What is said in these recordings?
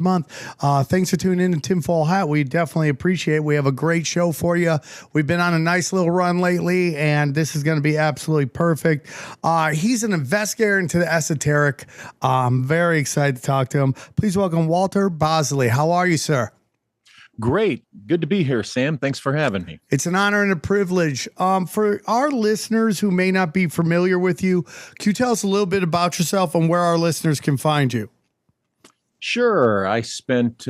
month. Thanks for tuning in to Tinfoil Hat. We definitely appreciate it. We have a great show for you. We've been on a nice little run lately, and this is going to be absolutely perfect. He's an investigator into the esoteric. I'm very excited to talk to him. Please welcome Walter Bosley. How are you, sir? Great. Good to be here, Sam. Thanks for having me. It's an honor and a privilege. For our listeners who may not be familiar with you, can you tell us a little bit about yourself and where our listeners can find you? Sure. I spent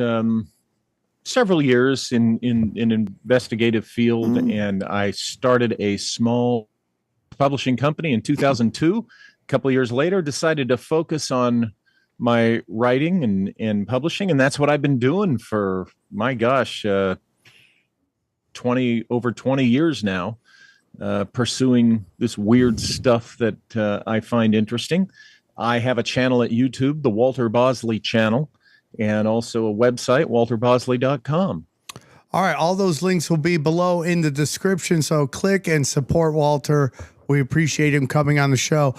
several years in an investigative field, and I started a small publishing company in 2002. A couple of years later, decided to focus on my writing and publishing, and that's what I've been doing for, my gosh, over 20 years now, pursuing this weird stuff that I find interesting. I have a channel at YouTube, the Walter Bosley channel, and also a website, walterbosley.com. All right. All those links will be below in the description. So click and support Walter. We appreciate him coming on the show.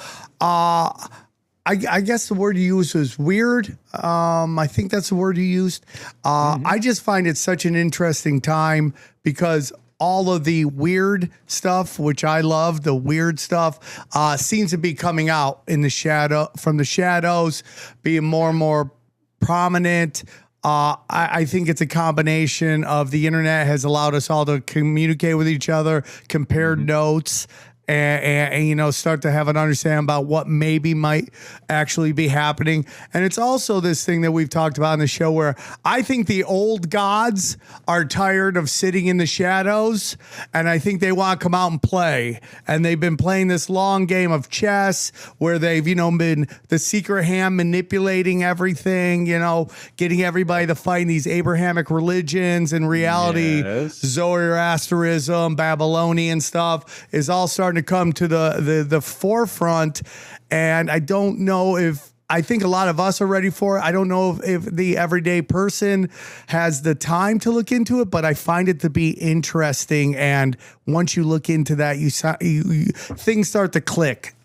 I guess the word you used was weird. I think that's the word you used. I just find it such an interesting time because all of the weird stuff, which I love, the weird stuff, seems to be coming out in the from the shadows, being more and more prominent. I think it's a combination of the internet has allowed us all to communicate with each other, compare notes, and you know, start to have an understanding about what maybe might actually be happening. And it's also this thing that we've talked about on the show where I think the old gods are tired of sitting in the shadows, and I think they want to come out and play. And they've been playing this long game of chess where they've, you know, been the secret hand manipulating everything, you know, getting everybody to fight in these Abrahamic religions. In reality, Zoroastrianism, Babylonian stuff is all starting to come to the forefront, and I don't know if I think a lot of us are ready for it. I don't know if the everyday person has the time to look into it, but I find it to be interesting. And once you look into that, you things start to click.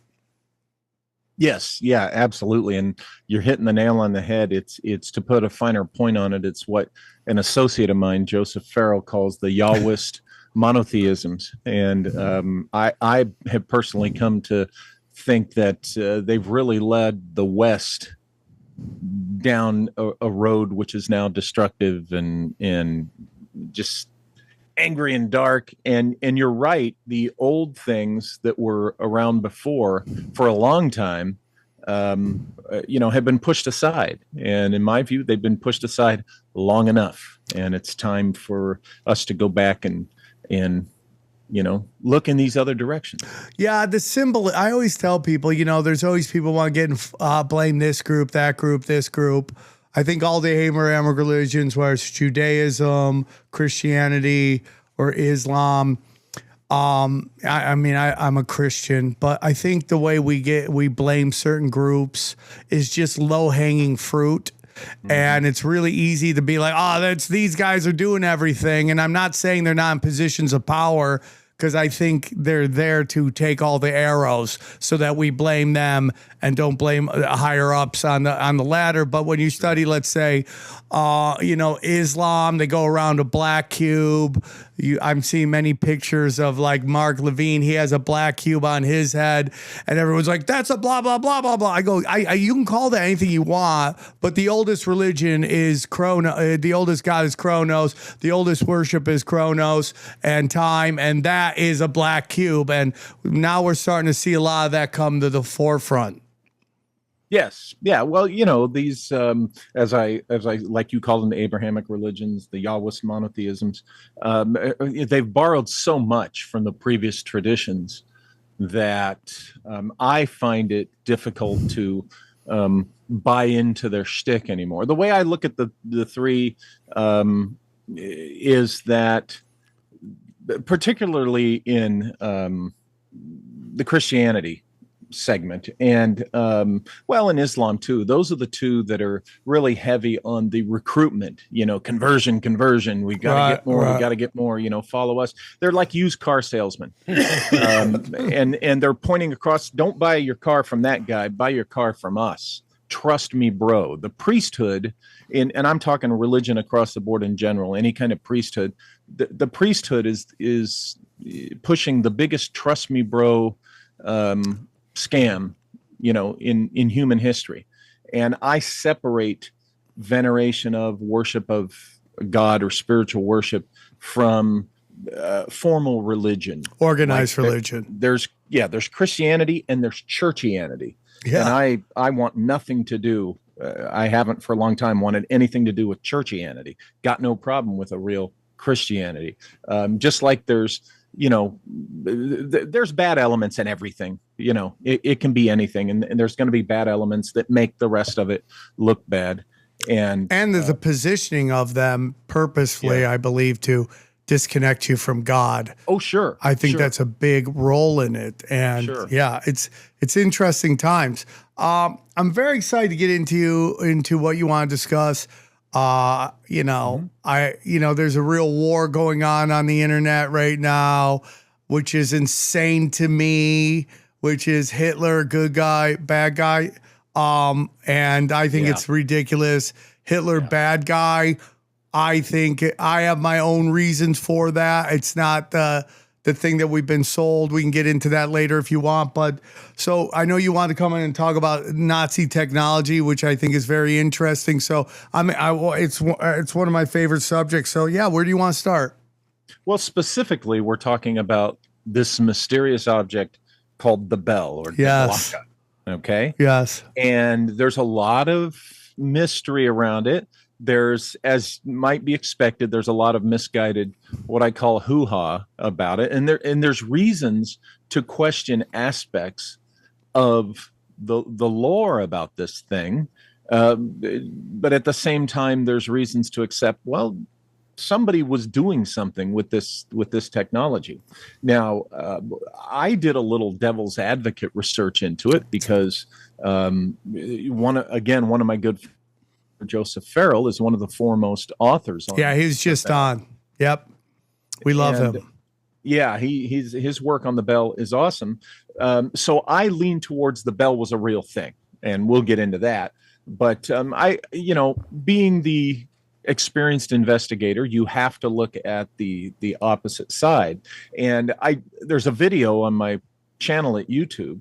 Yes, yeah, absolutely, and you're hitting the nail on the head. It's to put a finer point on it. It's what an associate of mine, Joseph Farrell, calls the Yahwist monotheisms, and I have personally come to think that they've really led the West down a road which is now destructive and just angry and dark. And you're right, the old things that were around before for a long time, you know, have been pushed aside. And in my view, they've been pushed aside long enough, and it's time for us to go back and you know, look in these other directions. Yeah, the symbol, I always tell people, you know, there's always people want to get blame this group, that group, this group. I think all the Abrahamic religions, whether it's Judaism, Christianity, or Islam, I mean, I'm a Christian, but I think the way we blame certain groups is just low-hanging fruit. And it's really easy to be like, oh, these guys are doing everything. And I'm not saying they're not in positions of power, because I think they're there to take all the arrows so that we blame them and don't blame higher ups on the ladder. But when you study, let's say, you know, Islam, they go around a black cube. I'm seeing many pictures of like Mark Levine. He has a black cube on his head, and everyone's like, that's a blah, blah, blah, blah, blah. I go, you can call that anything you want, but the oldest religion is the oldest God is Kronos. The oldest worship is Kronos and time, and that is a black cube. And now we're starting to see a lot of that come to the forefront. Yes. Yeah. Well, you know, these, as I like you call them, the Abrahamic religions, the Yahwist monotheisms, they've borrowed so much from the previous traditions that I find it difficult to buy into their shtick anymore. The way I look at the three is that, particularly in the Christianity segment and well, in Islam too, those are the two that are really heavy on the recruitment, you know, conversion, we got to get more, we got to get more, you know, follow us. They're like used car salesmen. And they're pointing across, don't buy your car from that guy, buy your car from us. trust me, bro. The priesthood, and I'm talking religion across the board in general, any kind of priesthood, the priesthood is pushing the biggest trust me, bro scam, in human history. And I separate veneration of worship of God or spiritual worship from formal religion, organized religion. There's Christianity and there's churchianity. Yeah. And I want nothing to do. I haven't for a long time wanted anything to do with churchianity. Got no problem with a real Christianity. Just like there's bad elements in everything. It can be anything, and there's going to be bad elements that make the rest of it look bad. And there's a positioning of them purposefully, I believe, to disconnect you from God. Oh, sure. I think that's a big role in it. And it's interesting times. I'm very excited to get into what you want to discuss. There's a real war going on the internet right now, which is insane to me, which is Hitler, good guy, bad guy. And I think it's ridiculous. Hitler, bad guy. I think I have my own reasons for that. It's not the thing that we've been sold. We can get into that later if you want. But so I know you want to come in and talk about Nazi technology, which I think is very interesting. So it's one of my favorite subjects. So yeah, where do you want to start? Well, specifically, we're talking about this mysterious object called the Bell or yes. Glocka. Okay. Yes. And there's a lot of mystery around it. There's, as might be expected, there's a lot of misguided, what I call hoo-ha about it. And there's reasons to question aspects of the lore about this thing. But at the same time, there's reasons to accept, well, somebody was doing something with this technology. Now, I did a little devil's advocate research into it because one of my good friends, Joseph Farrell, is one of the foremost authors on he's just on. Yep. We love him. Yeah, his work on the Bell is awesome. So I lean towards the Bell was a real thing, and we'll get into that. But being the experienced investigator, you have to look at the opposite side. And there's a video on my channel at YouTube,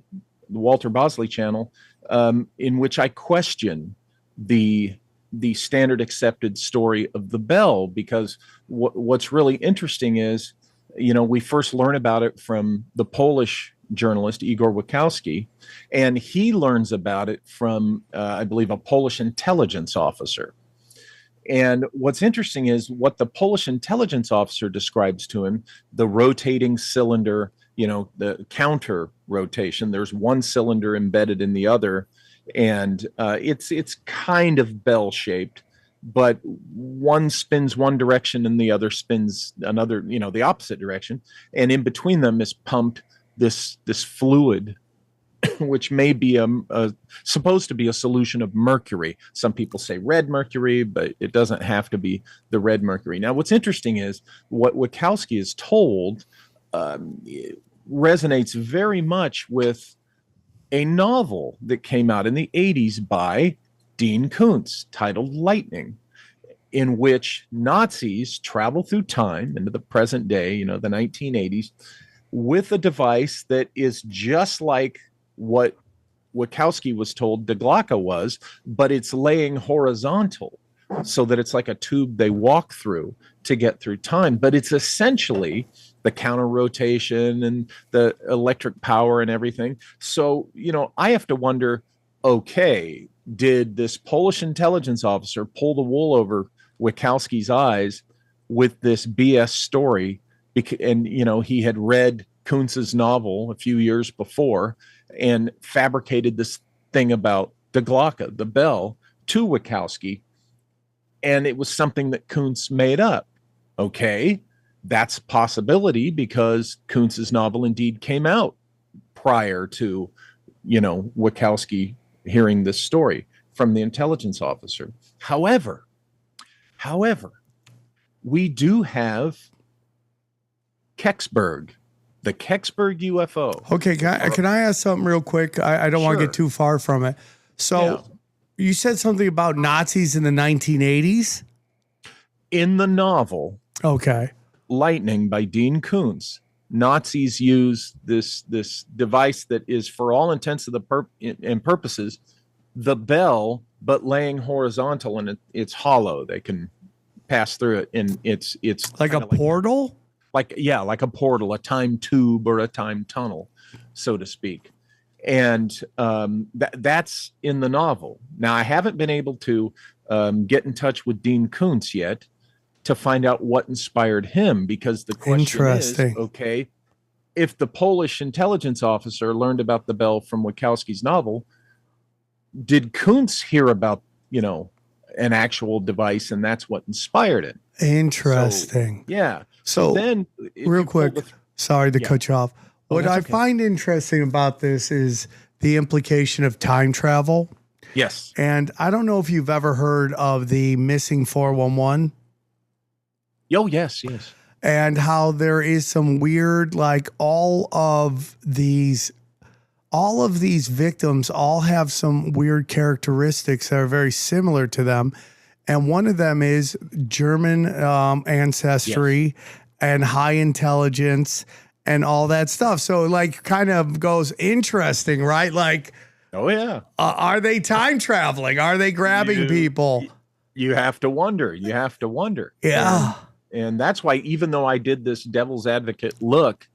the Walter Bosley channel, in which I question the standard accepted story of the Bell, because what's really interesting is, we first learn about it from the Polish journalist Igor Wachowski, and he learns about it from, I believe, a Polish intelligence officer. And what's interesting is what the Polish intelligence officer describes to him, the rotating cylinder, the counter rotation. There's one cylinder embedded in the other, and it's kind of bell-shaped, but one spins one direction and the other spins another, the opposite direction. And in between them is pumped this fluid, which may be supposed to be a solution of mercury. Some people say red mercury, but it doesn't have to be the red mercury. Now, what's interesting is what Wachowski is told resonates very much with a novel that came out in the 80s by Dean Koontz titled Lightning, in which Nazis travel through time into the present day, the 1980s, with a device that is just like what Wachowski was told the Glocka was, but it's laying horizontal so that it's like a tube they walk through to get through time. But it's essentially the counter rotation and the electric power and everything. So, I have to wonder, okay, did this Polish intelligence officer pull the wool over Wachowski's eyes with this BS story? And, he had read Koontz's novel a few years before and fabricated this thing about the Glocka, the Bell, to Wachowski. And it was something that Koontz made up. Okay, that's a possibility because Koontz's novel indeed came out prior to, Wachowski hearing this story from the intelligence officer. However, we do have Kecksburg, the Kecksburg UFO. Okay, can I ask something real quick? I don't want to get too far from it. So you said something about Nazis in the 1980s. In the novel Okay. Lightning by Dean Koontz, Nazis use this device that is, for all intents and purposes, the bell, but laying horizontal, and it's hollow. They can pass through it, and it's Like a portal? Like a portal, a time tube or a time tunnel, so to speak. And that's in the novel. Now, I haven't been able to get in touch with Dean Koontz yet to find out what inspired him, because the question is, okay, if the Polish intelligence officer learned about the bell from Wachowski's novel, did Koontz hear about, an actual device, and that's what inspired it? Interesting. So then, real quick, sorry to cut you off. What I find interesting about this is the implication of time travel. Yes. And I don't know if you've ever heard of the missing 411. Oh, yes. And how there is some weird, like all of these victims all have some weird characteristics that are very similar to them. And one of them is German ancestry and high intelligence and all that stuff. So like kind of goes interesting, right? Like, oh yeah. Are they time traveling? Are they grabbing people? You have to wonder. Yeah. And that's why, even though I did this devil's advocate look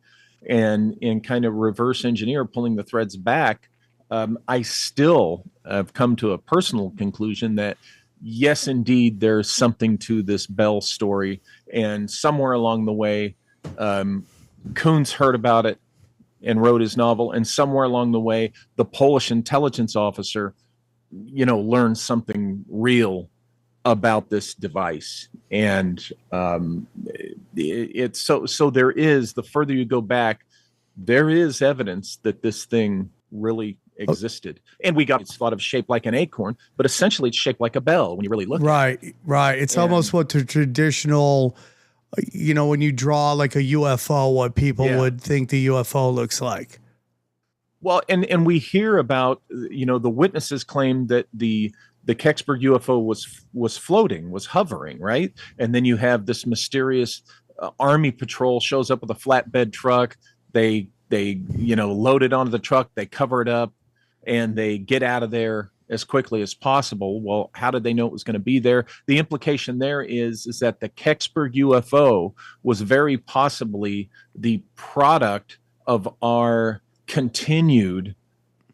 and kind of reverse engineer, pulling the threads back, I still have come to a personal conclusion that yes, indeed, there's something to this Bell story. And somewhere along the way, Koontz heard about it and wrote his novel. And somewhere along the way, the Polish intelligence officer, learned something real about this device. And it's so there is, the further you go back, there is evidence that this thing really existed. And it's thought of shaped like an acorn, but essentially it's shaped like a bell when you really look at it. Right. It's almost what the traditional, when you draw like a UFO, what people would think the UFO looks like. Well, and we hear about, the witnesses claim that the Kecksburg UFO was floating, was hovering, right? And then you have this mysterious Army patrol shows up with a flatbed truck. They load it onto the truck, they cover it up, and they get out of there as quickly as possible. Well, how did they know it was going to be there? The implication there is that the Kecksburg UFO was very possibly the product of our continued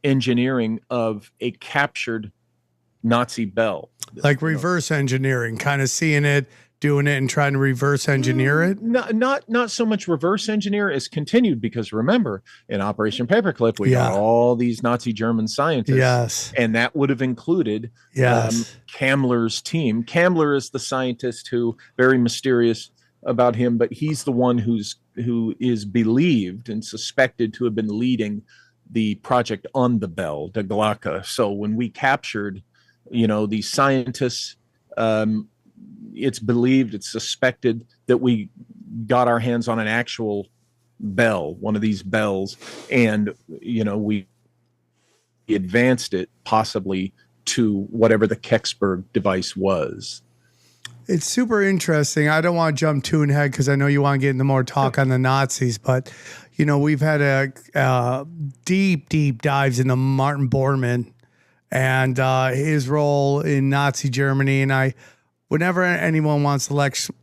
engineering of a captured Nazi bell. Like reverse engineering, kind of seeing it, doing it, and trying to reverse engineer it? Not so much reverse engineer as continued, because remember, in Operation Paperclip, we got all these Nazi German scientists. Yes. And that would have included Kammler's team. Kammler is the scientist who, very mysterious about him, but he's the one who is believed and suspected to have been leading the project on the bell, the Glocke. So when we captured, these scientists, it's believed, it's suspected that we got our hands on an actual bell, one of these bells, and we advanced it possibly to whatever the Kecksburg device was. It's super interesting. I don't want to jump too ahead because I know you want to get into more talk on the Nazis, but we've had a deep dives into Martin Bormann and his role in Nazi Germany. And whenever anyone wants to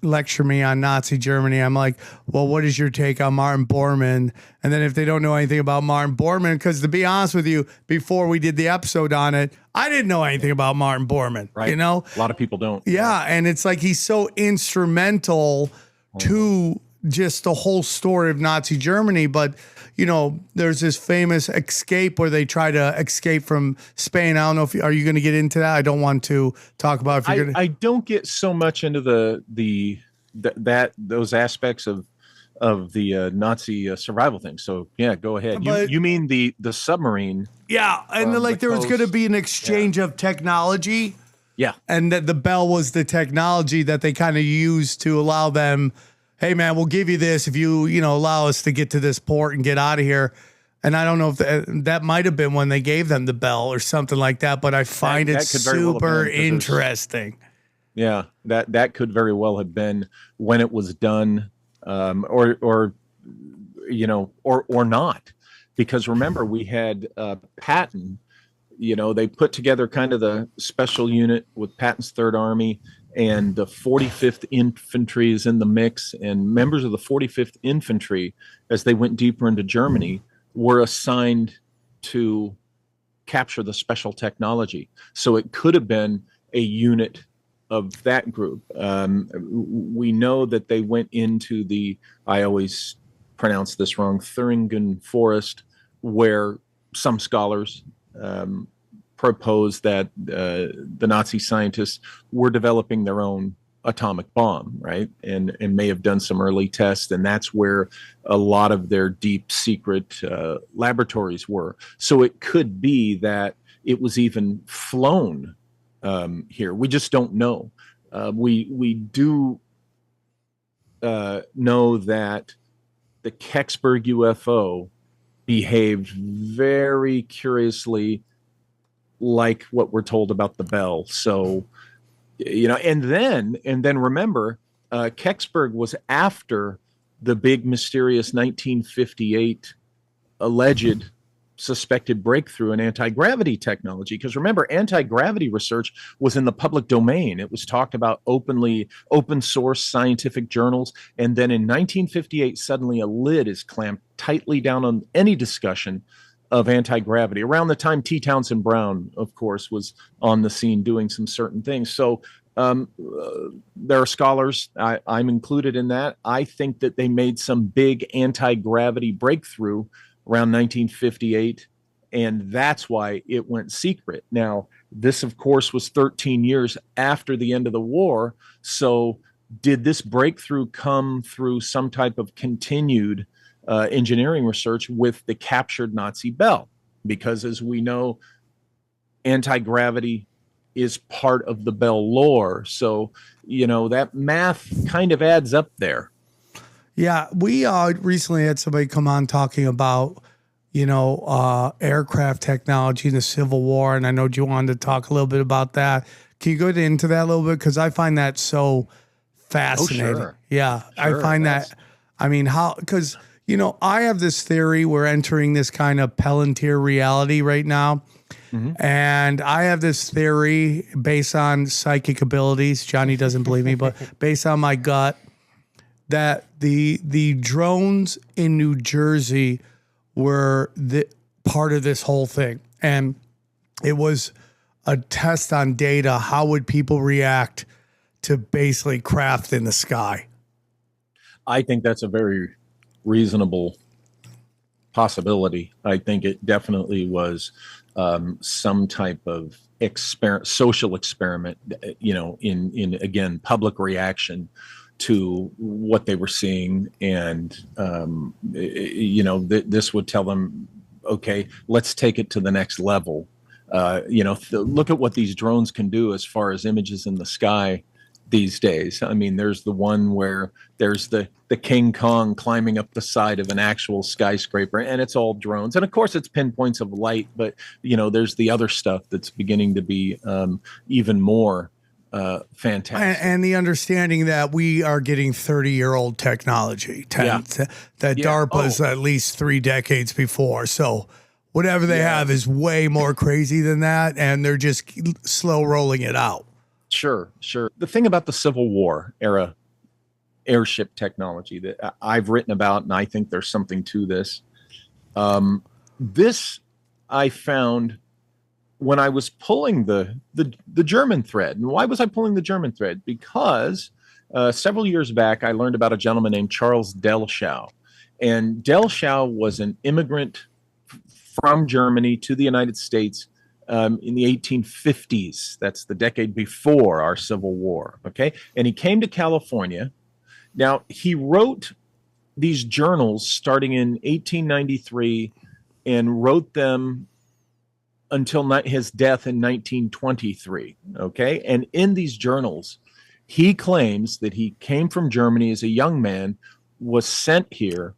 lecture me on Nazi Germany, I'm like, well, what is your take on Martin Bormann? And then if they don't know anything about Martin Bormann, because to be honest with you, before we did the episode on it, I didn't know anything about Martin Bormann. Right. A lot of people don't. Yeah. And it's like he's so instrumental to just the whole story of Nazi Germany. But, there's this famous escape where they try to escape from Spain. I don't know are you going to get into that? I don't want to talk about if you're going to. I don't get so much into those aspects of the Nazi survival thing. So yeah, go ahead. You mean the submarine? Yeah, and there was going to be an exchange of technology. Yeah, and that the bell was the technology that they kind of used to allow them. Hey man, we'll give you this if you allow us to get to this port and get out of here. And I don't know if that might have been when they gave them the bell or something like that, but I find it could very well have super been, interesting. Yeah, that could very well have been when it was done, or not, because remember we had Patton. They put together kind of the special unit with Patton's Third Army, and the 45th Infantry is in the mix, and members of the 45th Infantry, as they went deeper into Germany, were assigned to capture the special technology. So it could have been a unit of that group. We know that they went into I always pronounce this wrong, Thuringen Forest, where some scholars propose that the Nazi scientists were developing their own atomic bomb, right? And may have done some early tests, and that's where a lot of their deep secret laboratories were. So it could be that it was even flown here. We just don't know. We do know that the Kecksburg UFO behaved very curiously like what we're told about the Bell. So, and then remember, Kecksburg was after the big mysterious 1958 alleged suspected breakthrough in anti-gravity technology. Because remember, anti-gravity research was in the public domain. It was talked about openly, open source scientific journals. And then in 1958, suddenly a lid is clamped tightly down on any discussion of anti-gravity. Around the time T. Townsend Brown, of course, was on the scene doing some certain things. So there are scholars, I'm included in that. I think that they made some big anti-gravity breakthrough around 1958, and that's why it went secret. Now, this, of course, was 13 years after the end of the war. So did this breakthrough come through some type of continued engineering research with the captured Nazi Bell? Because as we know, anti-gravity is part of the Bell lore. So, that math kind of adds up there. Yeah, we recently had somebody come on talking about, aircraft technology in the Civil War, and I know you wanted to talk a little bit about that. Can you go into that a little bit? Because I find that so fascinating. Oh, sure. Yeah, Sure, I find that. I mean, because I have this theory we're entering this kind of Palantir reality right now. Mm-hmm. And I have this theory based on psychic abilities. Johnny doesn't believe me, but based on my gut, that the drones in New Jersey were the part of this whole thing. And it was a test on data. How would people react to basically craft in the sky? I think that's a very reasonable possibility. I think it definitely was some type of social experiment, in again, public reaction to what they were seeing. And, this would tell them, okay, let's take it to the next level. Look at what these drones can do as far as images in the sky these days. I mean, there's the one where there's the King Kong climbing up the side of an actual skyscraper, and it's all drones. And of course, it's pinpoints of light, but there's the other stuff that's beginning to be even more fantastic. And the understanding that we are getting 30-year-old technology, that DARPA's at least 3 decades before. So whatever they have is way more crazy than that, and they're just slow rolling it out. Sure. The thing about the Civil War era airship technology that I've written about, and I think there's something to this. This I found when I was pulling the German thread. And why was I pulling the German thread? Because several years back, I learned about a gentleman named Charles Delschau. And Delschau was an immigrant from Germany to the United States in the 1850s. That's the decade before our Civil War. Okay. And he came to California. Now, he wrote these journals starting in 1893 and wrote them until his death in 1923. Okay. And in these journals, he claims that he came from Germany as a young man, was sent here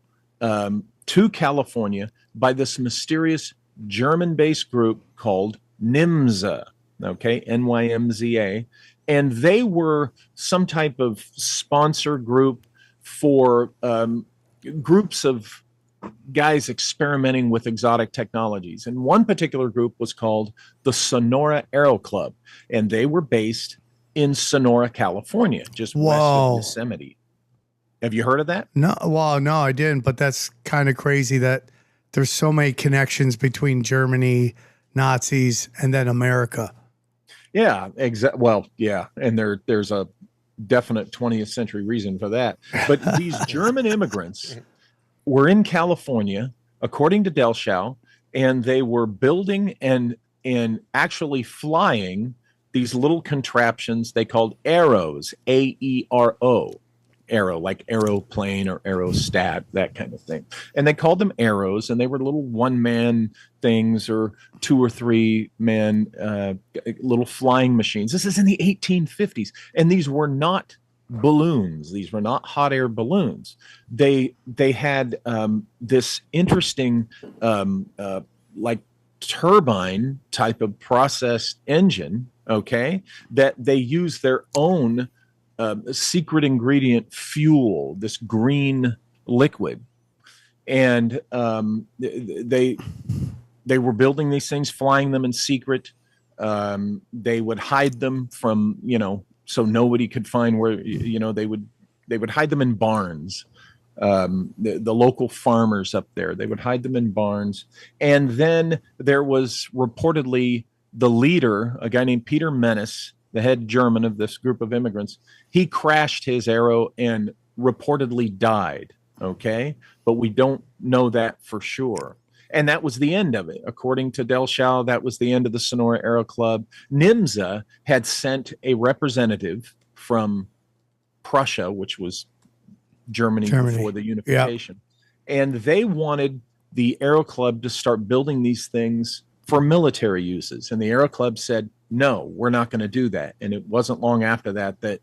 to California by this mysterious German-based group called NYMZA, okay, NYMZA. And they were some type of sponsor group for groups of guys experimenting with exotic technologies. And one particular group was called the Sonora Aero Club, and they were based in Sonora, California, just west of Yosemite. Have you heard of that? No, well, no, I didn't, but that's kind of crazy that there's so many connections between Germany, Nazis, and then America. Yeah, exactly. Well, yeah, and there's a definite 20th century reason for that. But these German immigrants were in California, according to Delschow, and they were building and actually flying these little contraptions they called aeros, A-E-R-O, aero, like aeroplane or aerostat, that kind of thing. And they called them aeros, and they were little one-man things or 2 or 3 man little flying machines. This is in the 1850s, and these were not balloons. These were not hot air balloons. They had this interesting like turbine type of processed engine, okay, that they use their own secret ingredient fuel, this green liquid. And they were building these things, flying them in secret. They would hide them from, so nobody could find where, they would hide them in barns. The local farmers up there, they would hide them in barns. And then there was reportedly the leader, a guy named Peter Menace, the head German of this group of immigrants. He crashed his aero and reportedly died. Okay. But we don't know that for sure. And that was the end of it. According to Delschow, that was the end of the Sonora Aero Club. NYMZA had sent a representative from Prussia, which was Germany. Before the unification. Yep. And they wanted the Aero Club to start building these things for military uses. And the Aero Club said, no, we're not going to do that. And it wasn't long after that the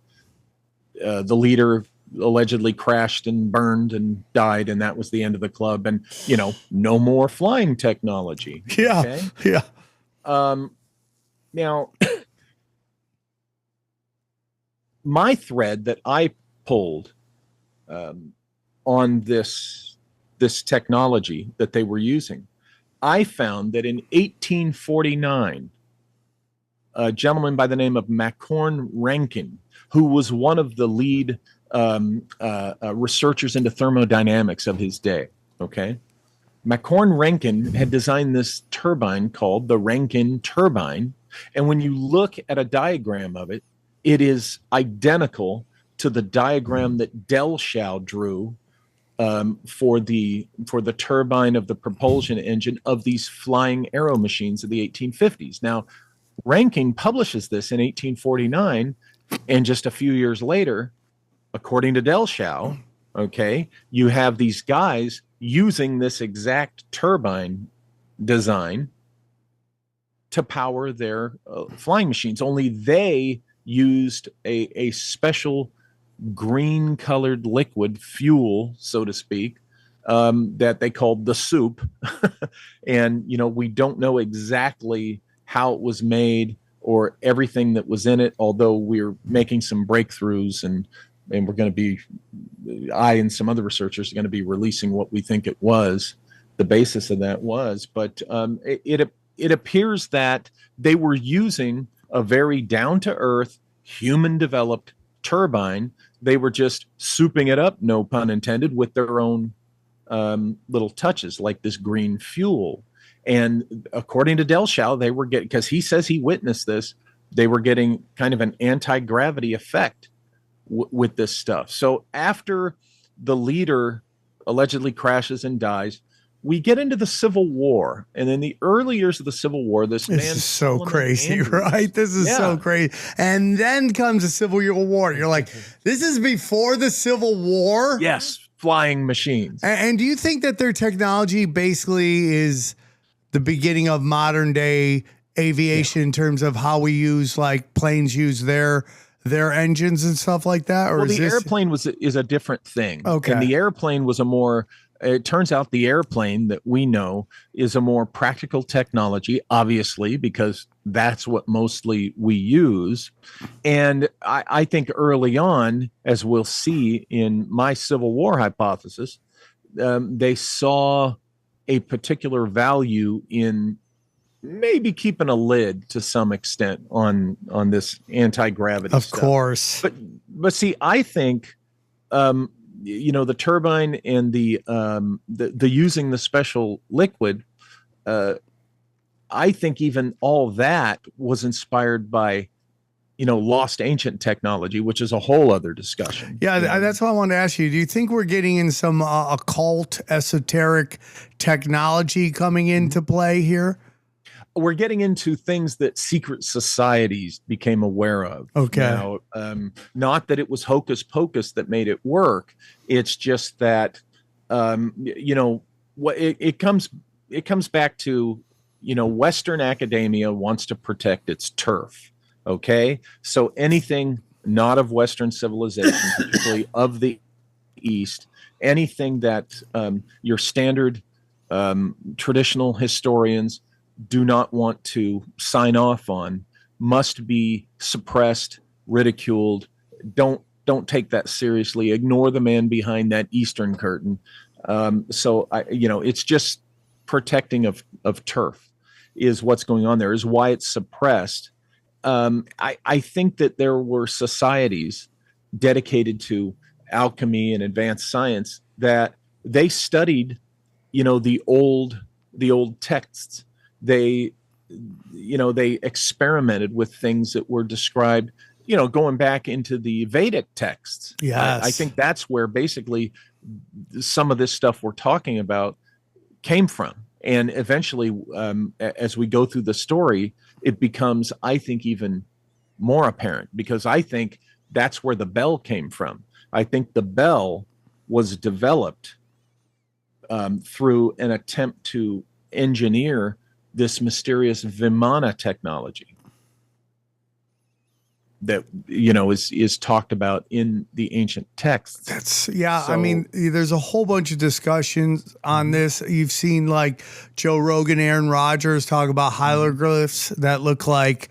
leader allegedly crashed and burned and died, and that was the end of the club. And no more flying technology. Yeah, okay? Yeah. Now, my thread that I pulled on this technology that they were using, I found that in 1849, a gentleman by the name of Walter Rankine, who was one of the lead researchers into thermodynamics of his day. Okay. Walter Rankine had designed this turbine called the Rankine turbine. And when you look at a diagram of it, it is identical to the diagram that Delschow drew for the turbine of the propulsion engine of these flying aero machines of the 1850s. Now, Rankine publishes this in 1849, and just a few years later, according to Delschow, okay, you have these guys using this exact turbine design to power their flying machines, only they used a special green colored liquid fuel, so to speak, that they called the soup. And, we don't know exactly how it was made or everything that was in it, although we're making some breakthroughs and we're going to be, I and some other researchers are going to be releasing what we think it was, the basis of that was. But it appears that they were using a very down-to-earth, human-developed turbine. They were just souping it up, no pun intended, with their own little touches, like this green fuel. And according to Delschow, they were getting, because he says he witnessed this, they were getting kind of an anti-gravity effect with this stuff. So after the leader allegedly crashes and dies, we get into the Civil War. And in the early years of the Civil War, this man is so crazy, right? This is so crazy. And then comes the Civil War. You're like, this is before the Civil War? Yes, flying machines. And do you think that their technology basically is the beginning of modern day aviation in terms of how we use, like, planes use their engines and stuff like that? Or well, the airplane is a different thing. Okay. And the airplane was a more it turns out the airplane that we know is a more practical technology, obviously, because that's what mostly we use. And I think early on, as we'll see in my Civil War hypothesis, they saw a particular value in maybe keeping a lid to some extent on this anti-gravity Of stuff. course. But see, I think the turbine and the using the special liquid, I think even all that was inspired by lost ancient technology, which is a whole other discussion. Yeah, that's what I wanted to ask you. Do you think we're getting in some occult, esoteric technology coming into play here? We're getting into things that secret societies became aware of. Okay. Now, not that it was hocus pocus that made it work. It's just that, what it comes back to, Western academia wants to protect its turf. Okay. So anything not of Western civilization, particularly of the East, anything that your standard traditional historians do not want to sign off on must be suppressed, ridiculed. Don't take that seriously. Ignore the man behind that Eastern curtain. So it's just protecting of turf is what's going on there, is why it's suppressed. I think that there were societies dedicated to alchemy and advanced science that they studied, the old texts. They experimented with things that were described, going back into the Vedic texts. Yes. I think that's where basically some of this stuff we're talking about came from. And eventually, as we go through the story, it becomes, I think, even more apparent, because I think that's where the bell came from. I think the bell was developed through an attempt to engineer this mysterious Vimana technology that is talked about in the ancient texts. I mean, there's a whole bunch of discussions on this. You've seen like Joe Rogan, Aaron Rodgers talk about hieroglyphs that look like,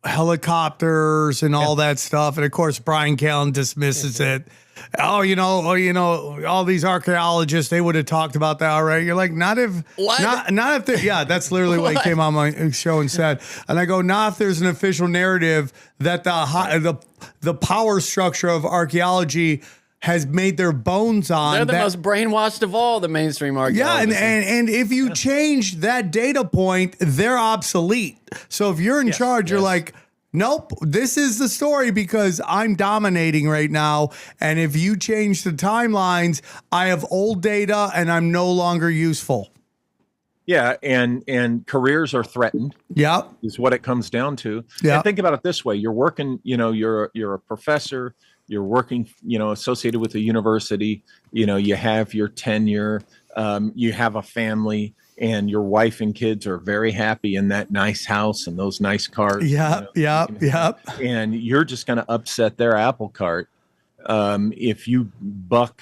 helicopters and all that stuff. And of course, Brian Callen dismisses it. All these archaeologists, they would have talked about that already. You're like, not if that's literally what he came on my show and said. And I go, not if there's an official narrative that the power structure of archaeology has made their bones on. They're the most brainwashed of all the mainstream archaeologists. Yeah, and if you change that data point, they're obsolete. So if you're in charge, you're like, nope, this is the story because I'm dominating right now. And if you change the timelines, I have old data and I'm no longer useful. Yeah, and careers are threatened. Yep. Is what it comes down to. Yeah. And think about it this way. You're working, you're a professor, you're working, associated with a university, you have your tenure, you have a family, and your wife and kids are very happy in that nice house and those nice cars. Yep. And you're just going to upset their apple cart if you buck,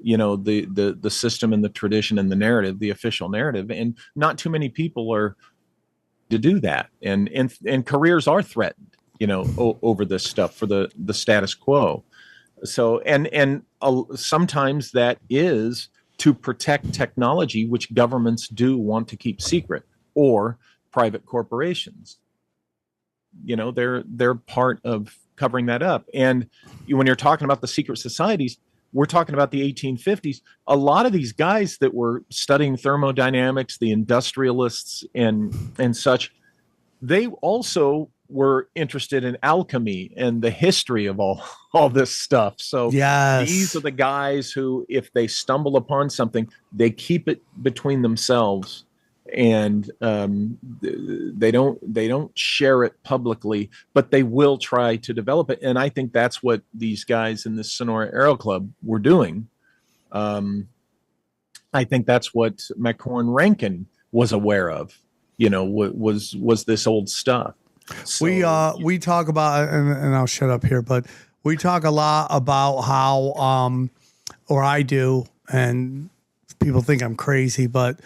the system and the tradition and the narrative, the official narrative. And not too many people are to do that. And careers are threatened, over this stuff for the status quo. So and sometimes that is to protect technology, which governments do want to keep secret, or private corporations. They're part of covering that up. And when you're talking about the secret societies, we're talking about the 1850s. A lot of these guys that were studying thermodynamics, the industrialists and such, they also were interested in alchemy and the history of all this stuff. So these are the guys who, if they stumble upon something, they keep it between themselves, and they don't share it publicly, but they will try to develop it. And I think that's what these guys in the Sonora Aero Club were doing. I think that's what McCorn Rankin was aware of, was this old stuff. So, we talk about, and I'll shut up here, but we talk a lot about how, or I do, and people think I'm crazy, but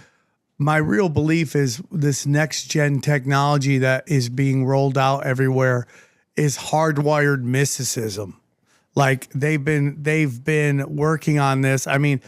my real belief is this next gen technology that is being rolled out everywhere is hardwired mysticism. Like they've been working on this. I mean,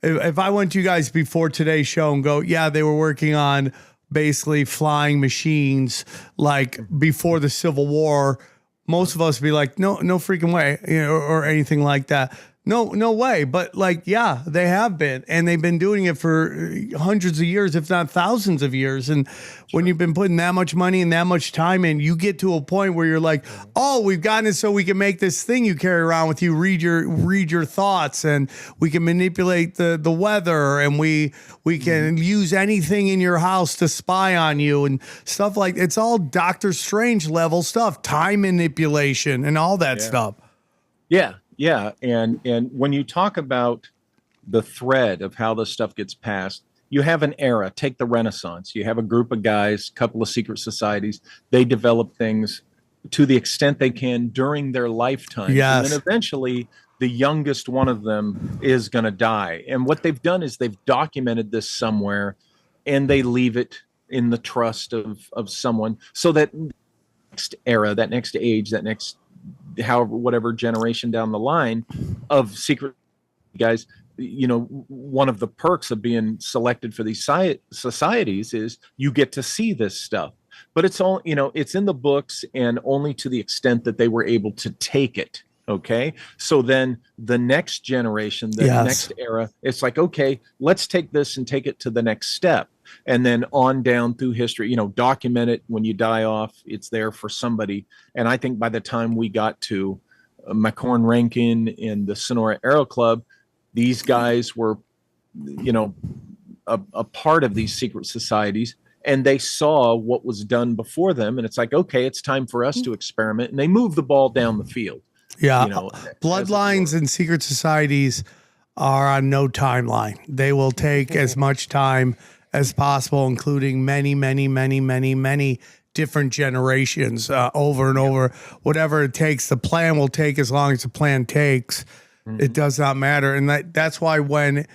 if I went to you guys before today's show and go, yeah, they were working on basically flying machines like before the Civil War, most of us would be like, no freaking way, or anything like that. No way. But like, yeah, they have been, and they've been doing it for hundreds of years, if not thousands of years. And when you've been putting that much money and that much time in, you get to a point where you're like, oh, we've gotten it so we can make this thing you carry around with you, read your thoughts, and we can manipulate the weather, and we can use anything in your house to spy on you and stuff like it's all Doctor Strange level stuff, time manipulation and all that stuff. Yeah. Yeah, and when you talk about the thread of how this stuff gets passed, you have an era. Take the Renaissance. You have a group of guys, couple of secret societies. They develop things to the extent they can during their lifetime. Yes. And then eventually the youngest one of them is going to die. And what they've done is they've documented this somewhere, and they leave it in the trust of someone, so that next era, that next age, that next however, whatever generation down the line of secret guys, one of the perks of being selected for these societies is you get to see this stuff, but it's all, it's in the books, and only to the extent that they were able to take it. Okay. So then the next generation, the next era, it's like, okay, let's take this and take it to the next step. And then on down through history, document it. When you die off, it's there for somebody. And I think by the time we got to McCorn Rankin and the Sonora Aero Club, these guys were, a part of these secret societies, and they saw what was done before them. And it's like, okay, it's time for us to experiment. And they move the ball down the field. Yeah. Bloodlines and secret societies are on no timeline. They will take as much time as possible, including many, many, many, many, many different generations over and over. Whatever it takes, the plan will take as long as the plan takes. It does not matter. And that's why when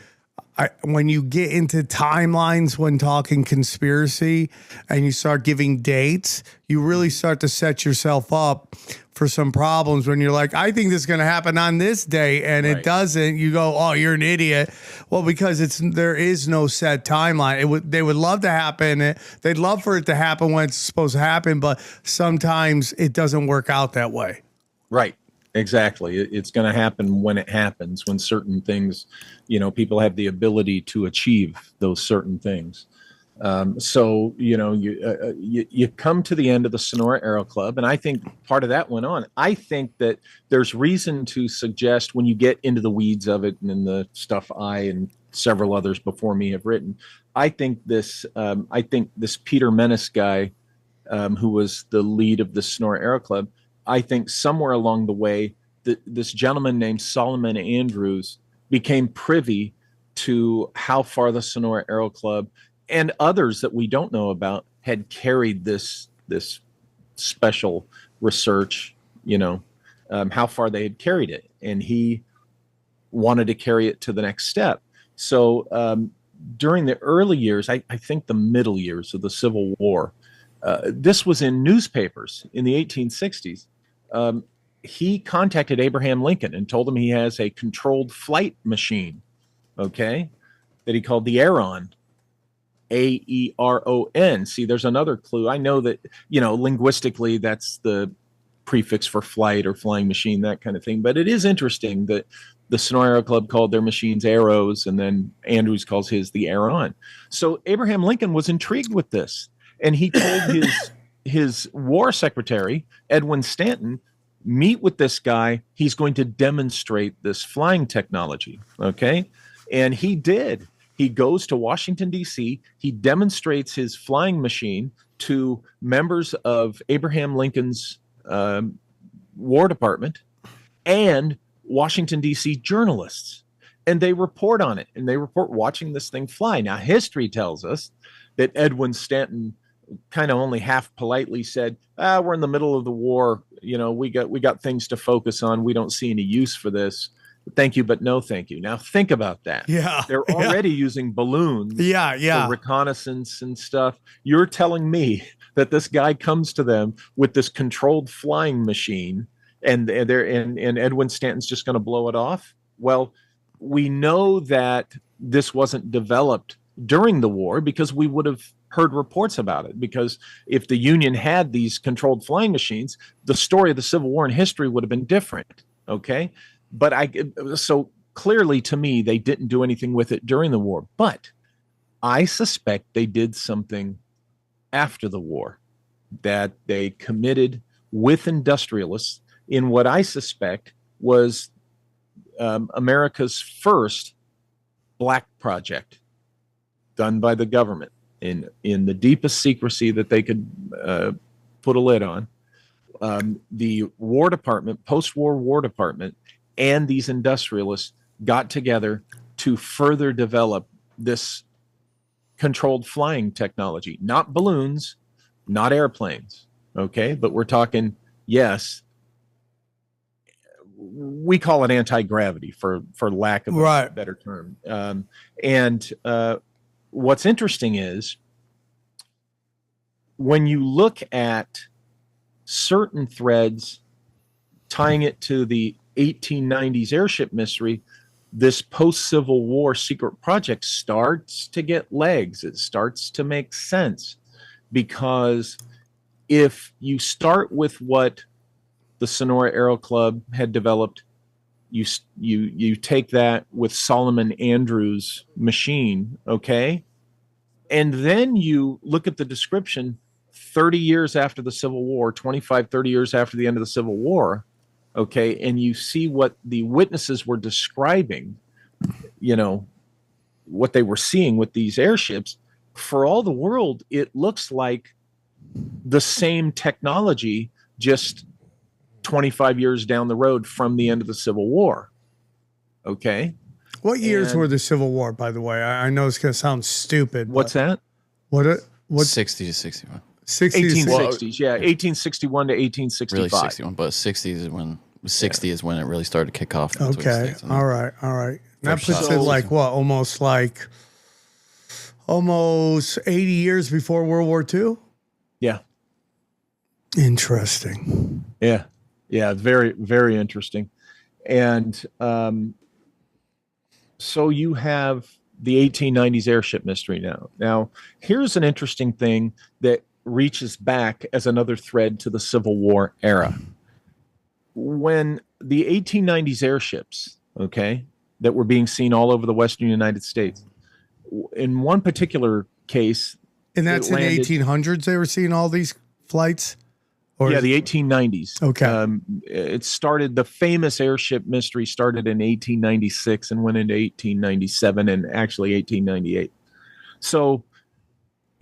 you get into timelines, when talking conspiracy, and you start giving dates, you really start to set yourself up for some problems. When you're like, I think this is going to happen on this day, and it doesn't, you go, oh, you're an idiot. Well, because there is no set timeline. They would love to happen. They'd love for it to happen when it's supposed to happen, but sometimes it doesn't work out that way. Right. Exactly. It's going to happen when it happens, when certain things, people have the ability to achieve those certain things. So, you come to the end of the Sonora Aero Club, and I think part of that went on. I think that there's reason to suggest, when you get into the weeds of it and in the stuff I and several others before me have written, I think this Peter Menace guy, who was the lead of the Sonora Aero Club, I think somewhere along the way, this gentleman named Solomon Andrews became privy to how far the Sonora Aero Club and others that we don't know about had carried this special research, how far they had carried it. And he wanted to carry it to the next step. So during the early years, I think the middle years of the Civil War, this was in newspapers in the 1860s. He contacted Abraham Lincoln and told him he has a controlled flight machine, that he called the Aeron, Aeron. See, there's another clue. I know that, linguistically, that's the prefix for flight or flying machine, that kind of thing. But it is interesting that the Sonora Aero Club called their machines arrows, and then Andrews calls his the Aeron. So Abraham Lincoln was intrigued with this, and he told his war secretary, Edwin Stanton, meet with this guy. He's going to demonstrate this flying technology. Okay. And he did. He goes to Washington, D.C. He demonstrates his flying machine to members of Abraham Lincoln's War Department and Washington, D.C. journalists. And they report on it, and they report watching this thing fly. Now, history tells us that Edwin Stanton kind of only half politely said, we're in the middle of the war. We got things to focus on. We don't see any use for this. Thank you, but no thank you. Now think about that. Yeah. They're already using balloons for reconnaissance and stuff. You're telling me that this guy comes to them with this controlled flying machine and Edwin Stanton's just going to blow it off? Well, we know that this wasn't developed during the war because we would have heard reports about it. Because if the Union had these controlled flying machines, the story of the Civil War in history would have been different. Okay. But so clearly to me, they didn't do anything with it during the war, but I suspect they did something after the war that they committed with industrialists in what I suspect was America's first black project done by the government in the deepest secrecy that they could put a lid on. The War Department, post-war War Department, and these industrialists got together to further develop this controlled flying technology, not balloons, not airplanes. Okay. But we're talking, yes, we call it anti-gravity for lack of a better term. What's interesting is when you look at certain threads tying it to the 1890s airship mystery, this post-Civil War secret project starts to get legs. It starts to make sense, because if you start with what the Sonora Aero Club had developed, you take that with Solomon Andrews' machine, okay? And then you look at the description 30 years after the Civil War, 25, 30 years after the end of the Civil War, okay, and you see what the witnesses were describing, you know, what they were seeing with these airships. For all the world, it looks like the same technology, just 25 years down the road from the end of the Civil War. Okay. What years were the Civil War, by the way? I know it's going to sound stupid. What's that? What 60 to 61. 1860s, yeah, 1861 to 1865. Really 61, but 60 is when it really started to kick off. Okay, all right. That puts it like what, almost 80 years before World War II? Yeah. Interesting. Yeah, very, very interesting. And so you have the 1890s airship mystery now. Now, here's an interesting thing that reaches back as another thread to the Civil War era. When the 1890s airships, okay, that were being seen all over the Western United States, in one particular case, and that's in the 1800s they were seeing all these flights? Or yeah, the 1890s. Okay. It started, the famous airship mystery started in 1896 and went into 1897 and actually 1898. So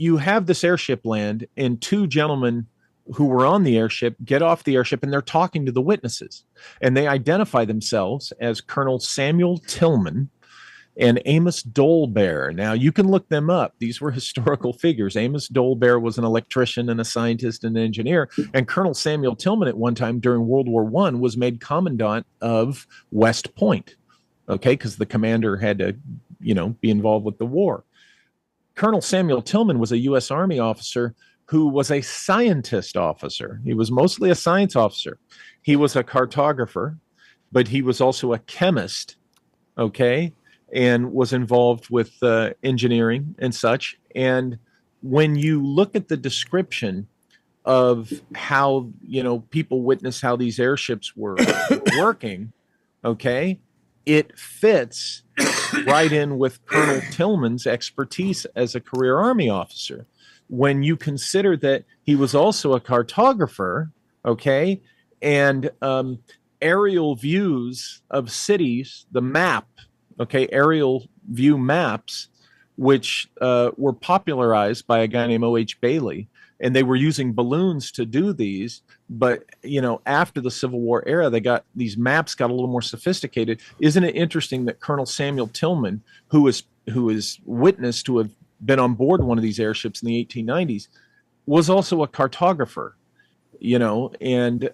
you have this airship land, and two gentlemen who were on the airship get off the airship, and they're talking to the witnesses, and they identify themselves as Colonel Samuel Tillman and Amos Dolbear. Now, you can look them up. These were historical figures. Amos Dolbear was an electrician and a scientist and an engineer, and Colonel Samuel Tillman at one time during World War I was made commandant of West Point, okay, because the commander had to, be involved with the war. Colonel Samuel Tillman was a U.S. Army officer who was a scientist officer. He was mostly a science officer. He was a cartographer, but he was also a chemist, okay, and was involved with engineering and such. And when you look at the description of how, people witness how these airships were working, okay, it fits right in with Colonel Tillman's expertise as a career Army officer. When you consider that he was also a cartographer, okay, and aerial views of cities, the map, okay, aerial view maps, which were popularized by a guy named O.H. Bailey, and they were using balloons to do these. But, after the Civil War era, these maps got a little more sophisticated. Isn't it interesting that Colonel Samuel Tillman, who is witnessed to have been on board one of these airships in the 1890s, was also a cartographer, and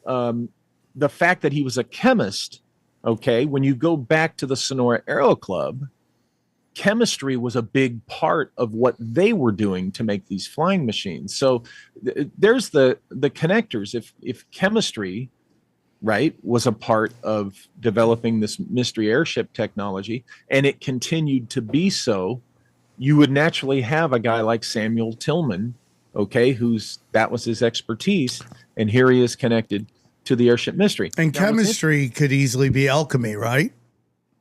the fact that he was a chemist Okay, when you go back to the Sonora Aero Club, chemistry was a big part of what they were doing to make these flying machines. So there's the connectors. If chemistry, right, was a part of developing this mystery airship technology, and it continued to be so, you would naturally have a guy like Samuel Tillman, okay, that was his expertise, and here he is connected to the airship mystery. And now, chemistry could easily be alchemy, right?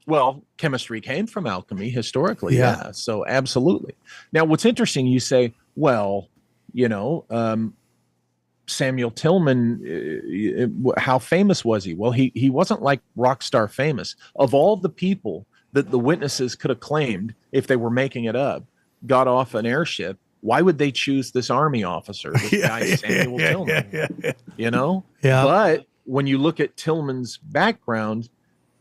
Well, chemistry came from alchemy historically, yeah. So absolutely. Now, what's interesting, you say, well, Samuel Tillman, how famous was he? Well, he wasn't like rock star famous. Of all the people that the witnesses could have claimed, if they were making it up, got off an airship, why would they choose this army officer, this guy Samuel Tillman? Yeah. But when you look at Tillman's background,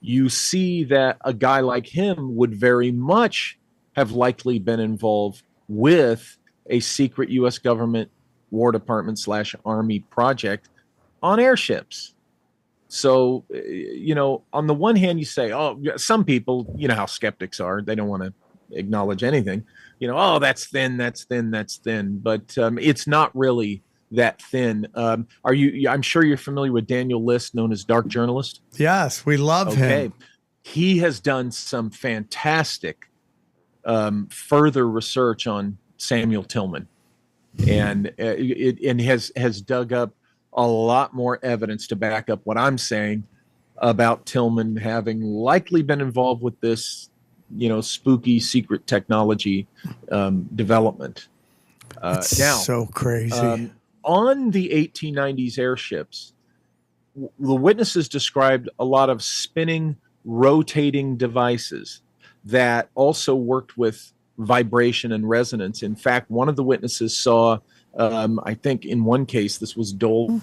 you see that a guy like him would very much have likely been involved with a secret U.S. government War Department / Army project on airships. So, on the one hand, you say, oh, some people, you know how skeptics are. They don't want to acknowledge anything. Oh, that's thin, that's thin, that's thin. But it's not really that thin. I'm sure you're familiar with Daniel List, known as Dark Journalist. Yes, we love him. He has done some fantastic further research on Samuel Tillman, and has dug up a lot more evidence to back up what I'm saying about Tillman having likely been involved with this, spooky secret technology development. So crazy. On the 1890s airships, the witnesses described a lot of spinning, rotating devices that also worked with vibration and resonance. In fact, one of the witnesses saw, I think in one case, this was Dole,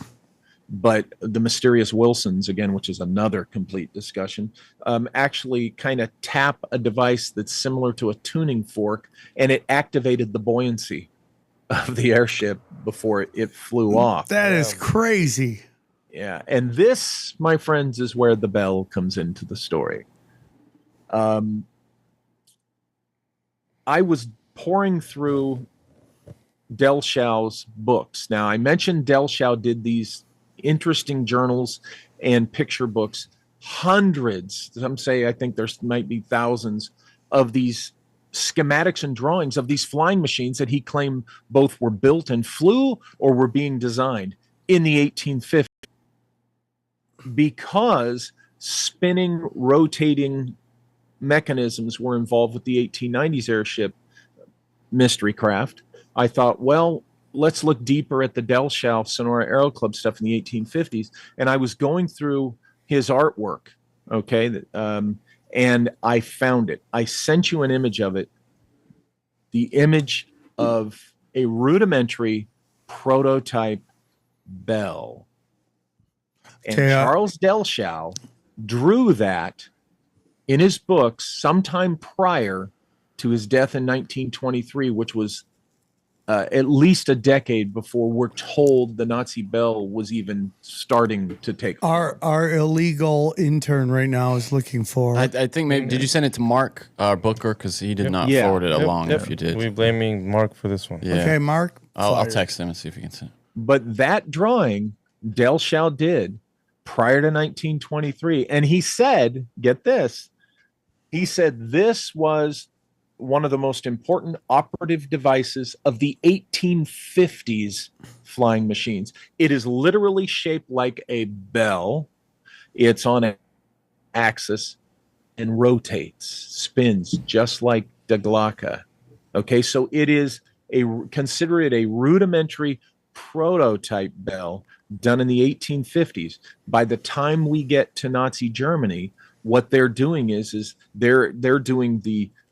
but the mysterious Wilsons, again, which is another complete discussion, actually kind of tap a device that's similar to a tuning fork, and it activated the buoyancy of the airship before it flew off. That is crazy. Yeah. And this, my friends, is where the bell comes into the story. I was pouring through Del Show's books. Now, I mentioned Del Show did these interesting journals and picture books, hundreds, some say, I think there might be thousands of these schematics and drawings of these flying machines that he claimed both were built and flew or were being designed in the 1850s, because spinning, rotating mechanisms were involved with the 1890s airship mystery craft. I thought, well, let's look deeper at the Del Show Sonora Aero Club stuff in the 1850s. And I was going through his artwork, okay, and I found it. I sent you an image of it, the image of a rudimentary prototype bell. And Charles Del Show drew that in his books sometime prior to his death in 1923, which was at least a decade before we're told the Nazi bell was even starting to take form. Our illegal intern right now is looking for. I think maybe, did you send it to Mark Booker? Because he did not forward it along. If you did, we're blaming Mark for this one. Yeah. Okay, Mark. I'll text him and see if he can send it. But that drawing Del Show did prior to 1923, and he said, get this, he said this was one of the most important operative devices of the 1850s flying machines. It is literally shaped like a bell. It's on an axis and rotates, spins, just like the Glocke. Okay, so it is consider it a rudimentary prototype bell done in the 1850s. By the time we get to Nazi Germany, what they're doing is they're doing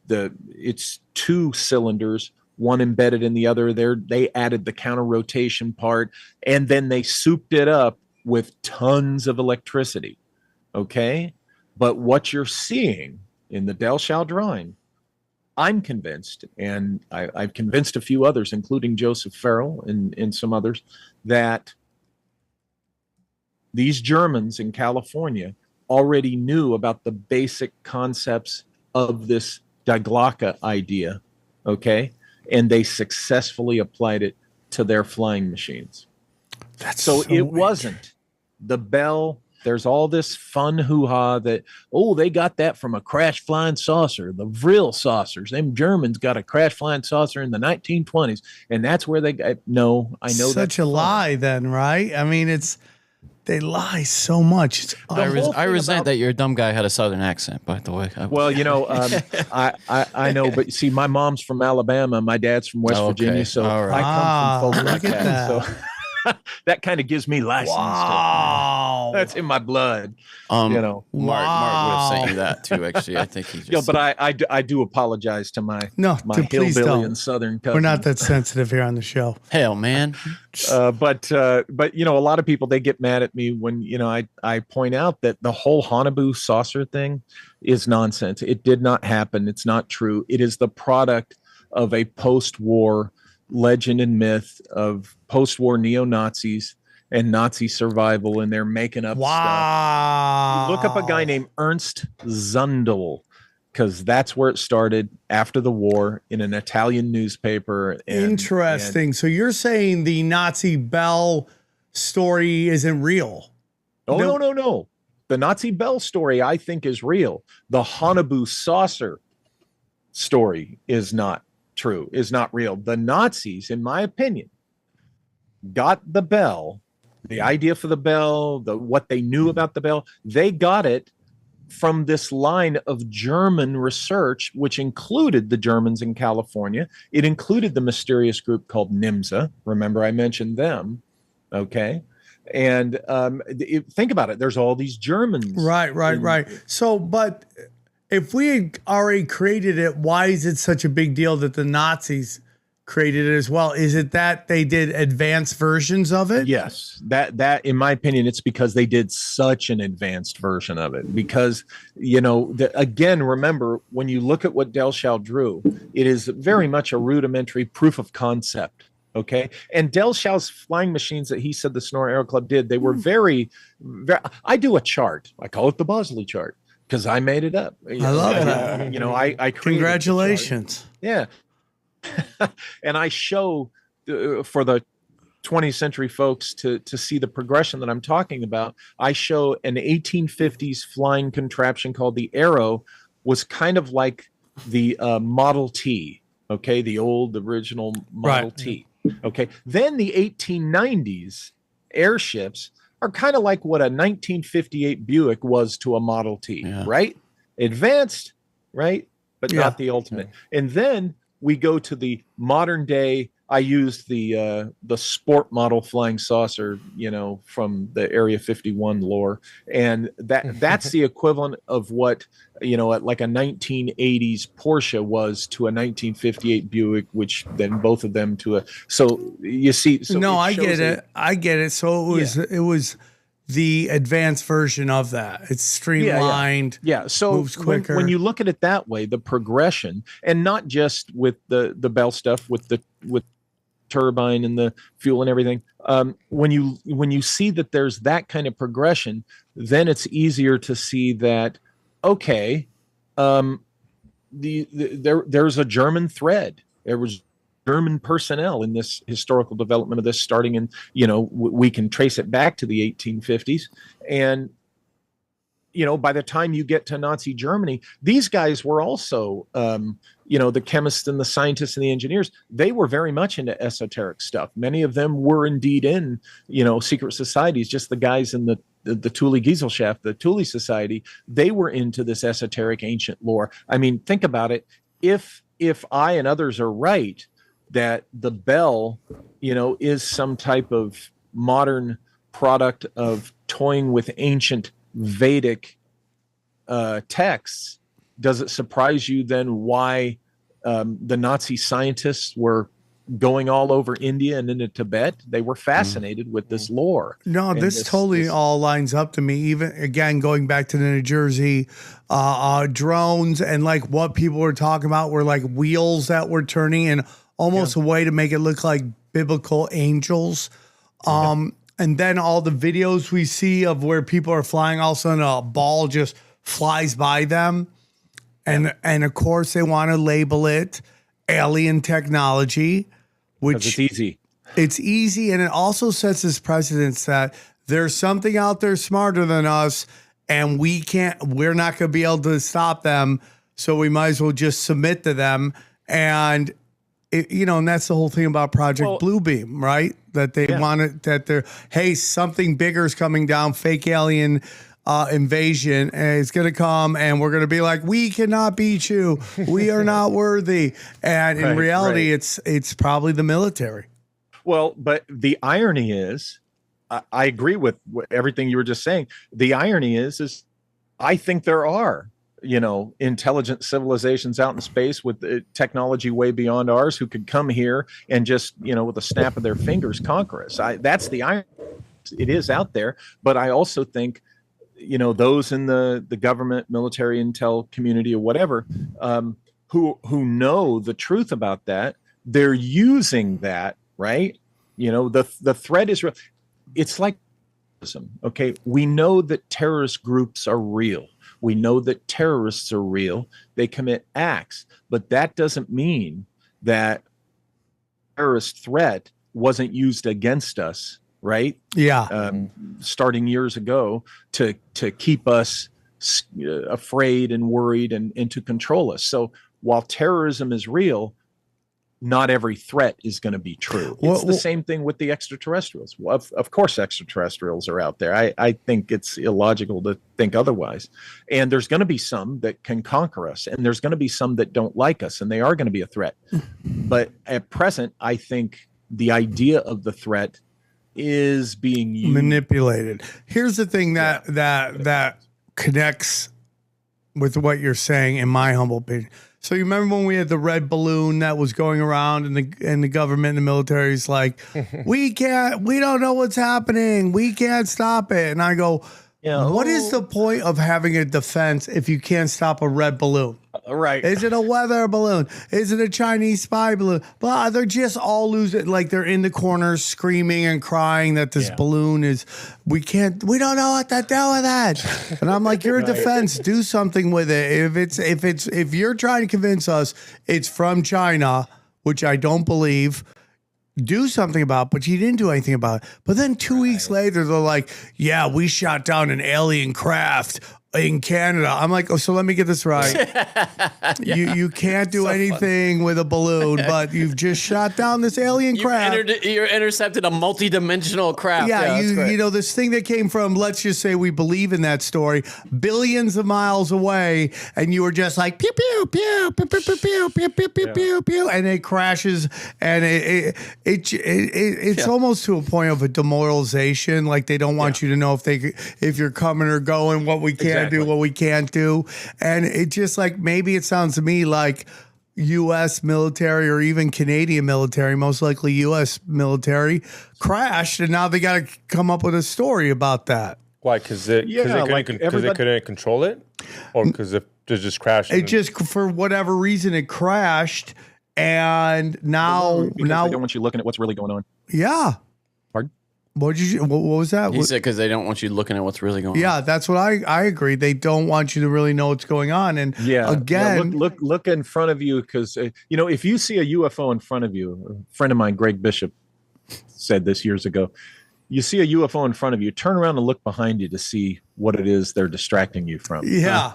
it's two cylinders, one embedded in the other. They added the counter rotation part, and then they souped it up with tons of electricity. Okay, but what you're seeing in the Del Show drawing, I'm convinced, and I've convinced a few others, including Joseph Farrell and some others, that these Germans in California already knew about the basic concepts of this Diglocka idea, okay? And they successfully applied it to their flying machines. So it wasn't the Bell. There's all this fun hoo-ha that, oh, they got that from a crash flying saucer, the Vril saucers. Them Germans got a crash flying saucer in the 1920s, and that's where they got. No, I know that's such a lie then, right? I mean, they lie so much. I resent that your dumb guy had a southern accent, by the way. Well, you know, I know, but see, my mom's from Alabama, my dad's from West Virginia, so I come from folk like that. So that kind of gives me license. Wow. That's in my blood. You know, Mark would have sent you that too. Actually, I think he just. Yeah, but I do apologize to my hillbilly and southern cousin. We're not that sensitive here on the show. Hell, man. But you know, a lot of people, they get mad at me when, you know, I point out that the whole Haunebu saucer thing is nonsense. It did not happen. It's not true. It is the product of a post-war legend and myth of post-war neo-Nazis and Nazi survival, and they're making up stuff. Look up a guy named Ernst Zundel, because that's where it started after the war in an Italian newspaper. Interesting. So you're saying the Nazi Bell story isn't real? Oh, no. The Nazi Bell story, I think, is real. The Haunebu saucer story is not true, is not real. The Nazis, in my opinion, got the Bell, the idea for the Bell, what they knew about the Bell, they got it from this line of German research, which included the Germans in California. It included the mysterious group called NYMZA. Remember, I mentioned them. Okay. And think about it. There's all these Germans. Right. So, but if we had already created it, why is it such a big deal that the Nazis created it as well? Is it that they did advanced versions of it? Yes, that in my opinion, it's because they did such an advanced version of it. Because, you know, again, remember, when you look at what Delchau drew, it is very much a rudimentary proof of concept. Okay, and Delchau's flying machines that he said the Sonora Aero Club did, they were very. I do a chart. I call it the Bosley chart because I made it up. I love that. You know, I created. Congratulations. Yeah. And I show for the 20th century folks to see the progression that I'm talking about. I show an 1850s flying contraption called the Aero was kind of like the Model T, okay, the original Model T. Okay, then the 1890s airships are kind of like what a 1958 Buick was to a Model T, right? Advanced, right? But not the ultimate. And then we go to the modern day. I used the sport model flying saucer, you know, from the Area 51 lore, and that's the equivalent of what, you know, like a 1980s Porsche was to a 1958 Buick, which then both of them to a. So you see, so no, I get it. So it was the advanced version of that. It's streamlined. Yeah. So moves quicker. When you look at it that way, the progression, and not just with the Bell stuff, with turbine and the fuel and everything. When you see that there's that kind of progression, then it's easier to see that, okay, there's a German thread. There was German personnel in this historical development of this, starting in, you know, we can trace it back to the 1850s. And, you know, by the time you get to Nazi Germany, these guys were also, you know, the chemists and the scientists and the engineers, they were very much into esoteric stuff. Many of them were indeed in, you know, secret societies. Just the guys in the Thule Gesellschaft, the Thule Society, they were into this esoteric ancient lore. I mean, think about it. If I and others are right that the Bell, you know, is some type of modern product of toying with ancient Vedic texts, does it surprise you then why the Nazi scientists were going all over India and into Tibet? They were fascinated with this lore. No, this totally all lines up to me. Even again, going back to the New Jersey drones, and like what people were talking about were like wheels that were turning, and almost a way to make it look like biblical angels. And then all the videos we see of where people are flying, all of a sudden a ball just flies by them. And of course they want to label it alien technology, which it's easy. It's easy. And it also sets this precedence that there's something out there smarter than us and we're not going to be able to stop them. So we might as well just submit to them. And and that's the whole thing about Project Bluebeam, right? That they wanted hey, something bigger is coming down, fake alien invasion, and it's going to come, and we're going to be like, we cannot beat you. We are not worthy. And in reality, it's probably the military. Well, but the irony is, I agree with everything you were just saying. The irony is I think there are, intelligent civilizations out in space with technology way beyond ours who could come here and just, with a snap of their fingers, conquer us. That's the irony. It is out there. But I also think, those in the government, military, intel community or whatever, who know the truth about that, they're using that, right? The threat is real. It's like, okay, we know that terrorist groups are real. We know that terrorists are real. They commit acts, but that doesn't mean that terrorist threat wasn't used against us, right? Yeah. Starting years ago to keep us afraid and worried and to control us. So while terrorism is real, not every threat is going to be true. It's the same thing with the extraterrestrials. Well, of course, extraterrestrials are out there. I think it's illogical to think otherwise. And there's going to be some that can conquer us, and there's going to be some that don't like us, and they are going to be a threat. But at present, I think the idea of the threat is being used. Manipulated. Here's the thing that connects with what you're saying, in my humble opinion. So you remember when we had the red balloon that was going around and the government and the military is like, we don't know what's happening. We can't stop it. And I go, what is the point of having a defense if you can't stop a red balloon? Right. Is it a weather balloon? Is it a Chinese spy balloon? But they're just all losing. Like they're in the corners screaming and crying that this balloon is, we don't know what to do with that. And I'm like, you're a defense. Do something with it. If you're trying to convince us it's from China, which I don't believe, do something about it, but you didn't do anything about it. But then 2 weeks later, they're like, yeah, we shot down an alien craft in Canada. I'm like, so let me get this right. You can't do anything with a balloon, but you've just shot down this alien craft. You intercepted a multi-dimensional craft. Yeah, this thing that came from, let's just say we believe in that story, billions of miles away, and you were just like, pew, pew, pew, pew, pew, pew, pew, pew, pew, pew, pew, pew, and it crashes, and it's almost to a point of a demoralization. Like they don't want you to know if you're coming or going, what we can do, what we can't do. And it just like, maybe it sounds to me like U.S. military or even Canadian military, most likely U.S. military, crashed, and now they got to come up with a story about that. Why? Because they couldn't control it, or because it just crashed? It just, for whatever reason, it crashed, and now they don't want you looking at what's really going on. Yeah. Pardon? What was that? He said because they don't want you looking at what's really going on. Yeah, that's what I agree. They don't want you to really know what's going on. And again, look in front of you, because if you see a UFO in front of you, a friend of mine, Greg Bishop, said this years ago. You see a UFO in front of you, turn around and look behind you to see what it is they're distracting you from. Yeah,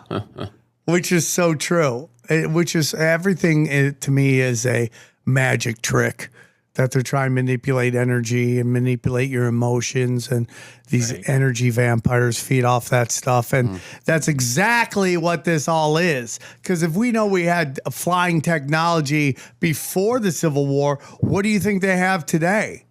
which is so true. Which is everything to me is a magic trick. That they're trying to manipulate energy and manipulate your emotions, and these energy vampires feed off that stuff. And that's exactly what this all is. Because if we know we had flying technology before the Civil War, what do you think they have today?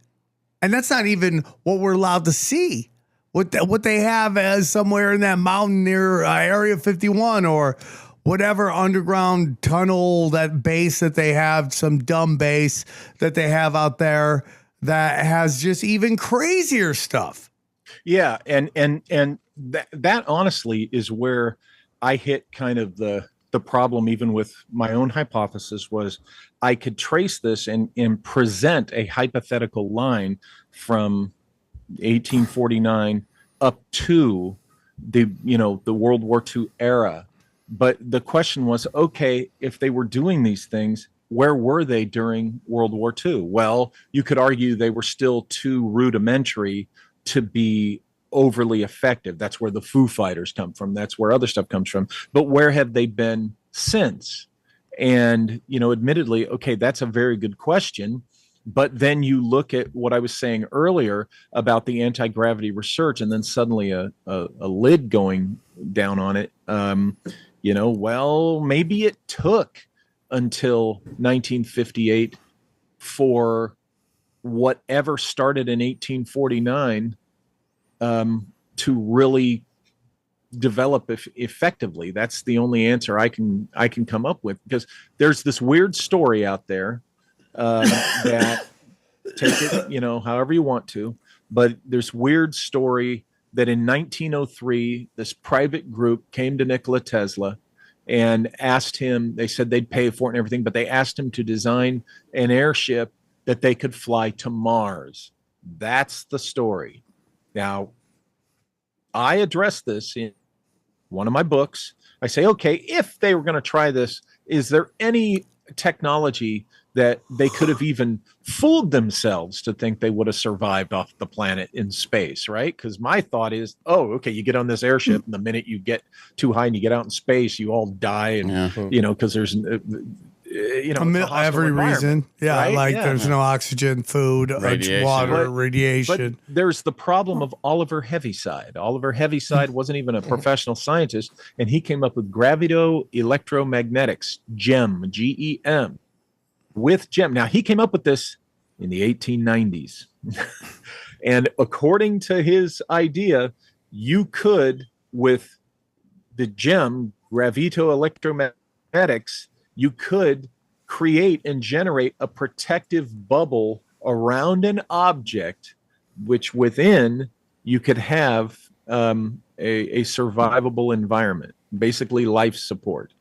And that's not even what we're allowed to see. What they have as somewhere in that mountain near Area 51 or whatever underground tunnel, that base that they have, some dumb base that they have out there that has just even crazier stuff. Yeah. And that honestly is where I hit kind of the problem, even with my own hypothesis, was I could trace this and present a hypothetical line from 1849 up to the World War II era. But the question was, okay, if they were doing these things, where were they during World War II? Well, you could argue they were still too rudimentary to be overly effective. That's where the Foo Fighters come from. That's where other stuff comes from. But where have they been since? And, admittedly, okay, that's a very good question. But then you look at what I was saying earlier about the anti-gravity research, and then suddenly a lid going down on it. Well, maybe it took until 1958 for whatever started in 1849 to really develop effectively. That's the only answer I can come up with, because there's this weird story out there that, take it however you want to, but there's weird story that in 1903 this private group came to Nikola Tesla and asked him, they said they'd pay for it and everything, but they asked him to design an airship that they could fly to Mars. That's the story. Now, I address this in one of my books. I say, okay, if they were going to try this, is there any technology that they could have even fooled themselves to think they would have survived off the planet in space, right? Because my thought is, oh, okay, you get on this airship, and the minute you get too high and you get out in space, you all die, and because there's every reason, right? There's no oxygen, food, water, radiation. But there's the problem of Oliver Heaviside. Oliver Heaviside wasn't even a professional scientist, and he came up with gravito-electromagnetics, GEM, GEM, with GEM. Now, he came up with this in the 1890s. And according to his idea, you could, with the GEM, gravito-electromagnetics, you could create and generate a protective bubble around an object, which within you could have a survivable environment, basically life support.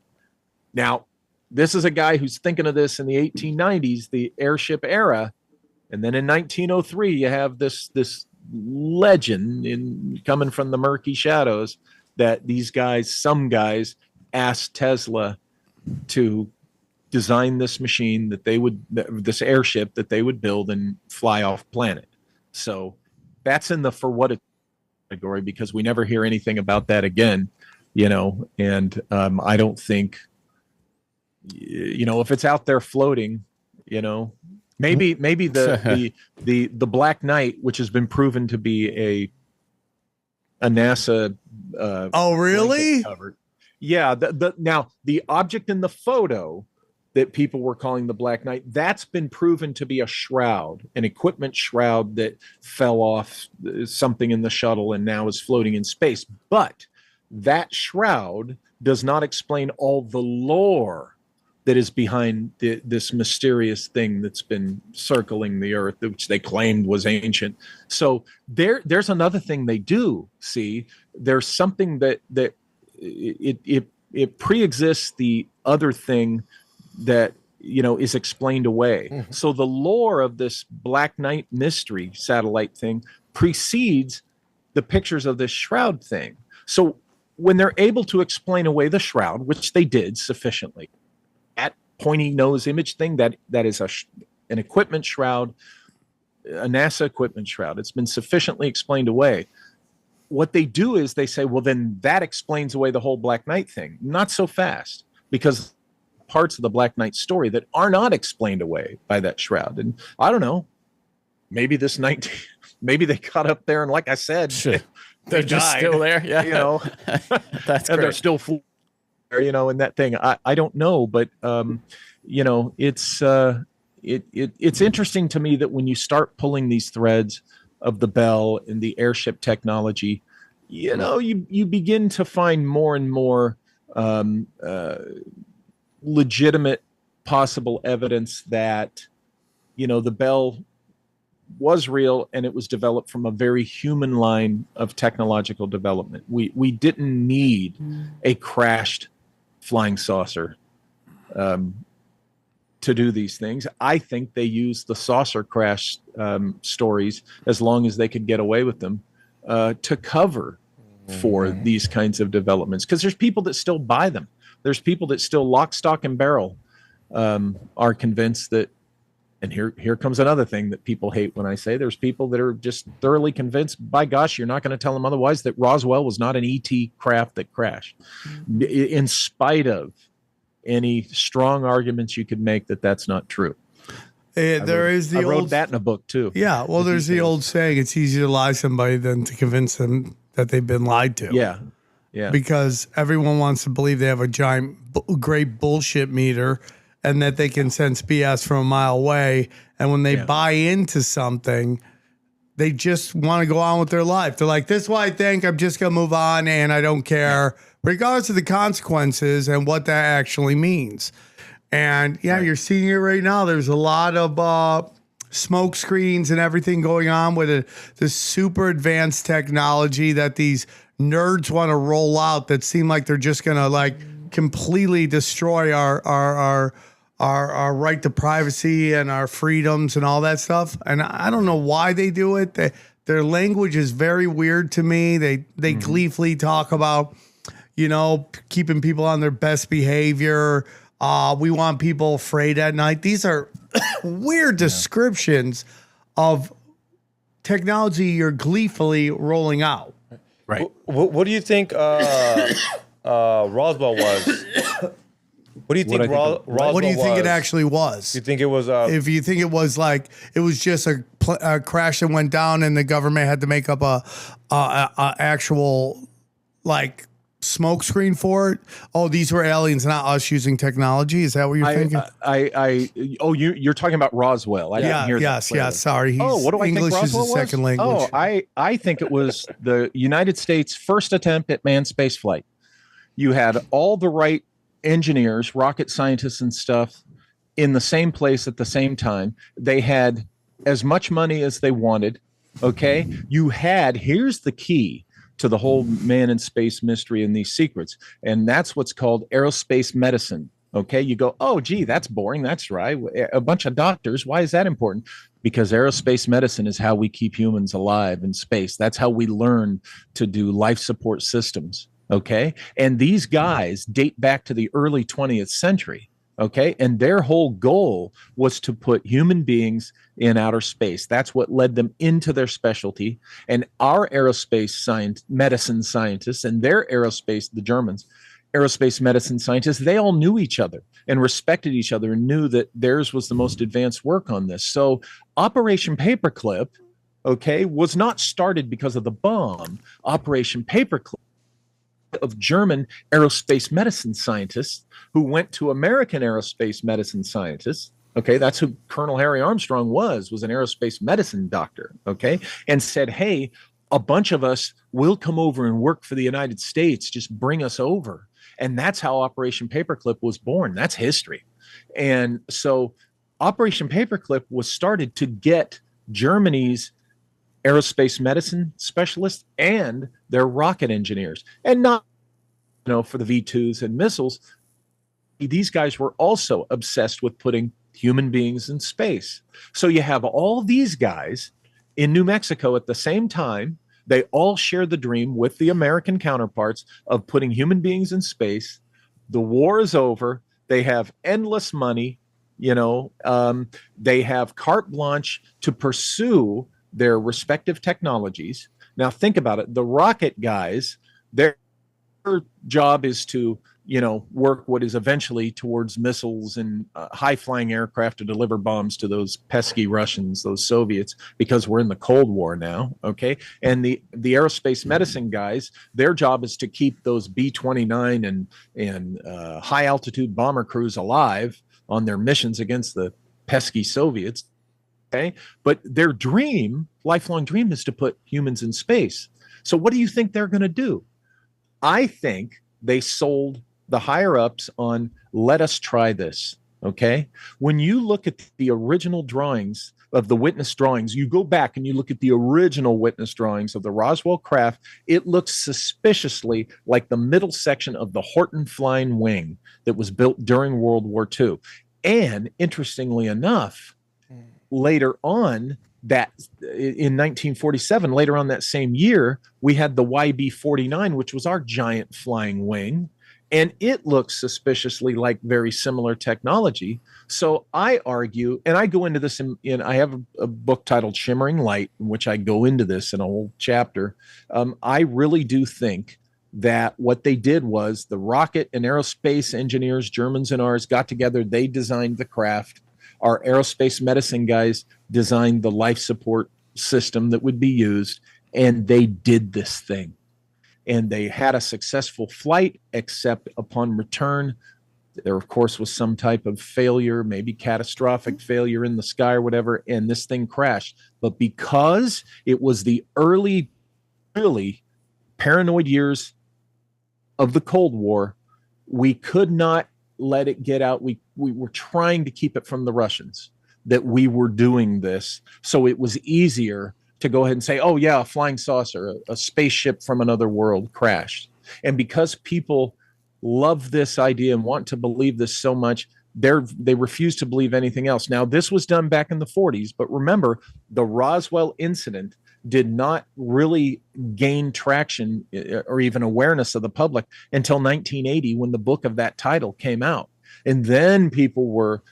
Now, this is a guy who's thinking of this in the 1890s, the airship era. And then in 1903, you have this legend coming from the murky shadows that some guys asked Tesla to design this machine this airship that they would build and fly off planet. So that's in the for what it category, because we never hear anything about that again, and I don't think, if it's out there floating, maybe the Black Knight, which has been proven to be a NASA oh really cover. Yeah, now the object in the photo that people were calling the Black Knight, that's been proven to be a shroud, an equipment shroud that fell off something in the shuttle and now is floating in space. But that shroud does not explain all the lore that is behind this mysterious thing that's been circling the Earth, which they claimed was ancient. So there's another thing they do. See, there's something that it pre-exists the other thing that is explained away. Mm-hmm. So the lore of this Black Knight mystery satellite thing precedes the pictures of this shroud thing. So when they're able to explain away the shroud, which they did sufficiently, that pointy nose image thing, that is an equipment shroud, a NASA equipment shroud, it's been sufficiently explained away. What they do is they say, well, then that explains away the whole Black Knight thing. Not so fast, because parts of the Black Knight story that are not explained away by that shroud. And I don't know, maybe maybe they got up there and, like I said, they're just still there. Yeah, that's and great. They're still there, in that thing. I don't know, but it's interesting to me that when you start pulling these threads of the Bell and the airship technology, you begin to find more and more legitimate possible evidence that the Bell was real, and it was developed from a very human line of technological development. We didn't need a crashed flying saucer. to do these things. I think they used the saucer crash stories, as long as they could get away with them, to cover for these kinds of developments. Because there's people that still buy them. There's people that still lock, stock, and barrel are convinced that. And here comes another thing that people hate when I say, there's people that are just thoroughly convinced, by gosh, you're not going to tell them otherwise, that Roswell was not an ET craft that crashed, in spite of any strong arguments you could make that that's not true. I wrote that in a book too. Yeah, well, there's the old saying, it's easier to lie to somebody than to convince them that they've been lied to. Yeah. Because everyone wants to believe they have a giant, great bullshit meter and that they can sense BS from a mile away. And when they buy into something, they just want to go on with their life. They're like, this is what I think. I'm just going to move on and I don't care, regardless of the consequences and what that actually means. And you're seeing it right now. There's a lot of smoke screens and everything going on with this super advanced technology that these nerds want to roll out that seem like they're just going to like completely destroy our right to privacy and our freedoms and all that stuff. And I don't know why they do it. Their language is very weird to me. They gleefully talk about, keeping people on their best behavior. We want people afraid at night. These are weird descriptions of technology you're gleefully rolling out. Right. What do you think Roswell was? What do you think Roswell was? What do you think it actually was? You think it was? If you think it was like it was just a crash that went down, and the government had to make up a actual like smoke screen for it. Oh, these were aliens, not us using technology. Is that what you're thinking? You're talking about Roswell. I didn't hear that. Yes. Sorry. What do I English think Roswell is a second language. I think it was the United States' first attempt at manned space flight. You had all the right engineers, rocket scientists and stuff in the same place at the same time. They had as much money as they wanted. Okay. Here's the key to the whole man in space mystery and these secrets. And that's what's called aerospace medicine. Okay. You go, oh, gee, that's boring. That's right. A bunch of doctors. Why is that important? Because aerospace medicine is how we keep humans alive in space. That's how we learn to do life support systems. Okay. And these guys date back to the early 20th century. Okay. And their whole goal was to put human beings in outer space. That's what led them into their specialty. And our aerospace medicine scientists and their the Germans, aerospace medicine scientists, they all knew each other and respected each other and knew that theirs was the most advanced work on this. So Operation Paperclip, was not started because of the bomb. Operation Paperclip of German aerospace medicine scientists who went to American aerospace medicine scientists. Okay, that's who Colonel Harry Armstrong was an aerospace medicine doctor. Okay, and said, hey, a bunch of us will come over and work for the United States. Just bring us over. And that's how Operation Paperclip was born. That's history. And so Operation Paperclip was started to get Germany's aerospace medicine specialists and their rocket engineers, and not for the V2s and missiles. These guys were also obsessed with putting human beings in space. So you have all these guys in New Mexico at the same time. They all share the dream with the American counterparts of putting human beings in space. The war is over. They have endless money. They have carte blanche to pursue their respective technologies. Now think about it. The rocket guys, their job is to, work what is eventually towards missiles and high-flying aircraft to deliver bombs to those pesky Russians, those Soviets, because we're in the Cold War now, okay? And the aerospace medicine guys, their job is to keep those B-29 and high-altitude bomber crews alive on their missions against the pesky Soviets. Okay. But their lifelong dream is to put humans in space. So what do you think they're going to do? I think they sold the higher ups on, let us try this. Okay. When you look at the original drawings of the witness drawings, you go back and you look at the original witness drawings of the Roswell craft, it looks suspiciously like the middle section of the Horton Flying Wing that was built during World War II. And interestingly enough, later on, that in 1947, later on that same year, we had the YB-49, which was our giant flying wing, and it looks suspiciously like very similar technology. So I argue, and I go into this in I have a book titled Shimmering Light, in which I go into this in a whole chapter. I really do think that what they did was the rocket and aerospace engineers, Germans and ours, got together. They designed the craft. Our aerospace medicine guys designed the life support system that would be used, and they did this thing. And they had a successful flight, except upon return, there, of course, was some type of failure, maybe catastrophic failure in the sky or whatever, and this thing crashed. But because it was the early paranoid years of the Cold War, we could not let it get out. We were trying to keep it from the Russians that we were doing this. So it was easier to go ahead and say, oh yeah, a flying saucer, a spaceship from another world crashed. And because people love this idea and want to believe this so much, they refuse to believe anything else. Now, this was done back in the 40s, but remember, the Roswell incident did not really gain traction or even awareness of the public until 1980, when the book of that title came out. And then people were,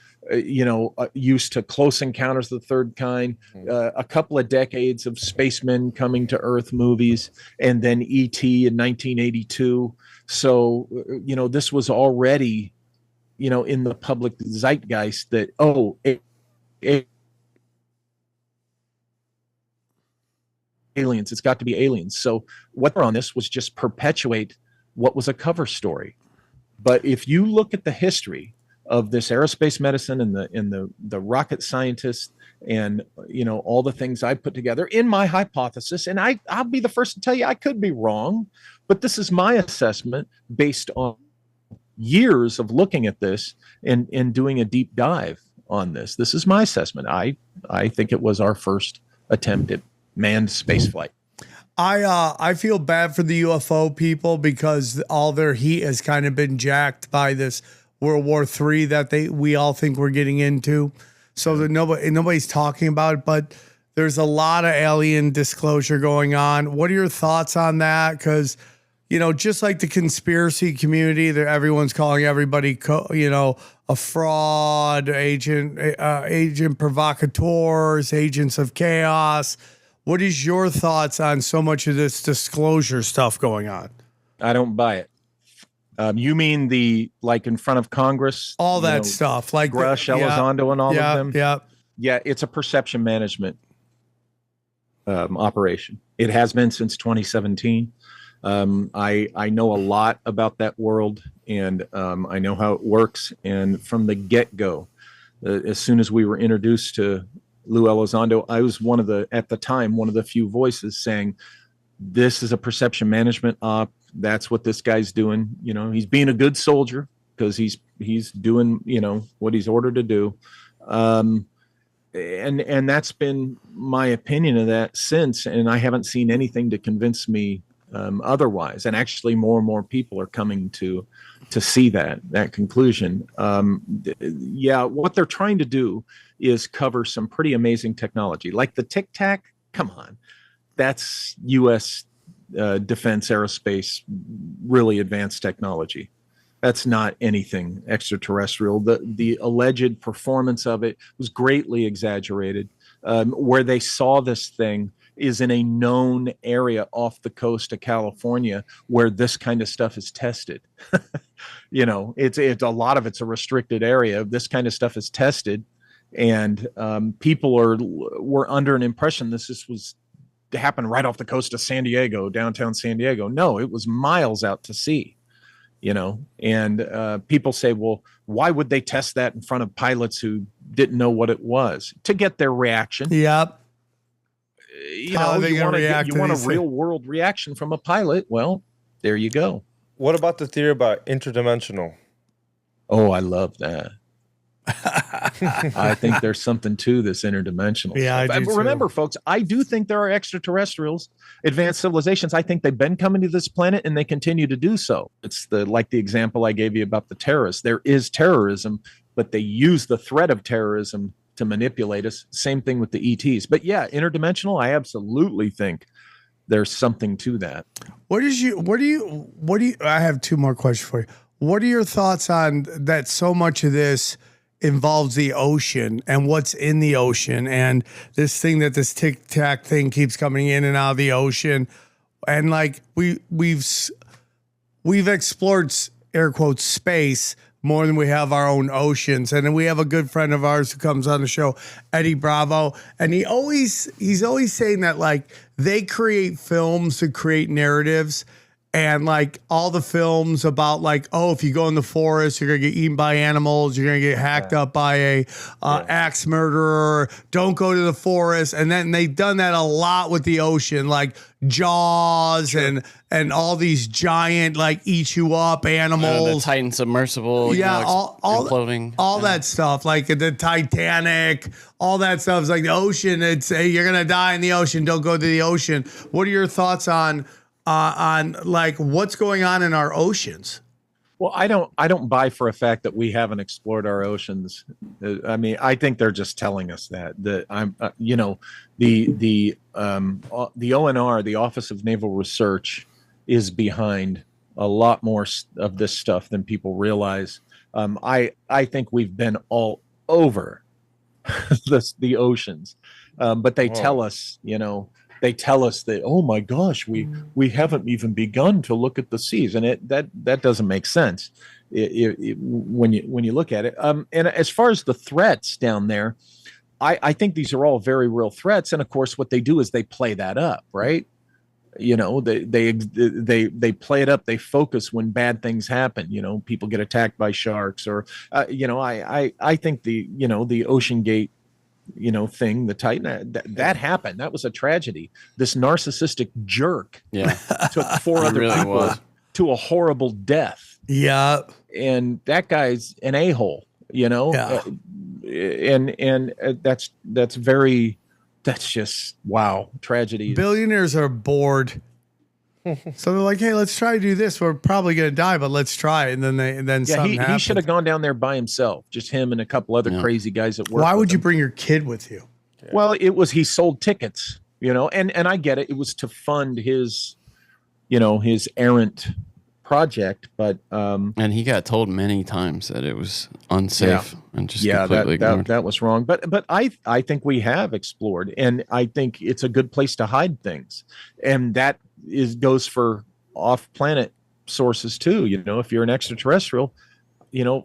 used to Close Encounters of the Third Kind, a couple of decades of spacemen coming to Earth movies, and then E.T. in 1982. So, this was already, in the public zeitgeist that, aliens, it's got to be aliens. So what they're on this was just perpetuate what was a cover story. But if you look at the history of this aerospace medicine and the rocket scientists and all the things I put together in my hypothesis, and I'll be the first to tell you I could be wrong, but this is my assessment based on years of looking at this and doing a deep dive on this. This is my assessment. I think it was our first attempt at manned spaceflight. I feel bad for the UFO people because all their heat has kind of been jacked by this World War III that we all think we're getting into. So that nobody's talking about it, but there's a lot of alien disclosure going on. What are your thoughts on that? Because, just like the conspiracy community, that everyone's calling everybody, a fraud, agent provocateurs, agents of chaos. What is your thoughts on so much of this disclosure stuff going on? I don't buy it. You mean like in front of Congress? All that stuff. Like Grush, Elizondo, and all of them? Yeah. Yeah, it's a perception management operation. It has been since 2017. I know a lot about that world, and I know how it works. And from the get-go, as soon as we were introduced to Lou Elizondo, I was at the time, one of the few voices saying, this is a perception management op. That's what this guy's doing. He's being a good soldier because he's doing, what he's ordered to do. And that's been my opinion of that since. And I haven't seen anything to convince me otherwise. And actually more and more people are coming to see that conclusion. What they're trying to do is cover some pretty amazing technology, like the Tic Tac. Come on, that's U.S. Defense aerospace, really advanced technology. That's not anything extraterrestrial. The alleged performance of it was greatly exaggerated. Where they saw this thing is in a known area off the coast of California where this kind of stuff is tested. It's a lot of it's a restricted area. This kind of stuff is tested, and people were under an impression this was to happen right off the coast of San Diego, downtown San Diego. No, it was miles out to sea. And people say, well, why would they test that in front of pilots who didn't know what it was? To get their reaction. Yep. You want a real world reaction from a pilot. Well, there you go. What about the theory about interdimensional? Oh, I love that. I think there's something to this interdimensional. Yeah, I do remember, too. folks, I do think there are extraterrestrials, advanced civilizations. I think they've been coming to this planet and they continue to do so. It's like the example I gave you about the terrorists. There is terrorism, but they use the threat of terrorism to manipulate us. Same thing with the ETs. But yeah, interdimensional, I absolutely think there's something to that. I have two more questions for you. What are your thoughts on that? So much of this involves the ocean and what's in the ocean, and this thing that this Tic Tac thing keeps coming in and out of the ocean. And like we've explored, air quotes, space more than we have our own oceans. And then we have a good friend of ours who comes on the show, Eddie Bravo, and he's always saying that like they create films to create narratives. And like all the films about like, oh, if you go in the forest, you're gonna get eaten by animals, you're gonna get hacked up by a axe murderer. Don't go to the forest. And then they've done that a lot with the ocean, like Jaws and all these giant like eat you up animals. The Titan submersible, imploding, all that stuff, like the Titanic, all that stuff is like the ocean. It's you're gonna die in the ocean. Don't go to the ocean. What are your thoughts on like what's going on in our oceans? Well, I don't buy for a fact that we haven't explored our oceans. I mean, I think they're just telling us that I'm, the ONR, the Office of Naval Research, is behind a lot more of this stuff than people realize. I think we've been all over the oceans, but they tell us, they tell us that, oh my gosh, we haven't even begun to look at the seas, and that doesn't make sense when you look at it. And as far as the threats down there, I think these are all very real threats, and of course, what they do is they play that up, right? They play it up. They focus when bad things happen. People get attacked by sharks, or I think the Ocean Gate thing, the Titan, that happened. That was a tragedy. This narcissistic jerk took four other people to a horrible death. Yeah. And that guy's an a-hole, and that's just, wow, tragedy. Billionaires are bored. So they're like, hey, let's try to do this. We're probably going to die, but let's try it. And then something happens. He should have gone down there by himself, just him and a couple other crazy guys that work. Why would you bring your kid with you? Yeah. Well, he sold tickets, and I get it. It was to fund his errant project, but and he got told many times that it was unsafe and just completely ignored. That was wrong. But I think we have explored, and I think it's a good place to hide things, and that goes for off-planet sources too. If you're an extraterrestrial,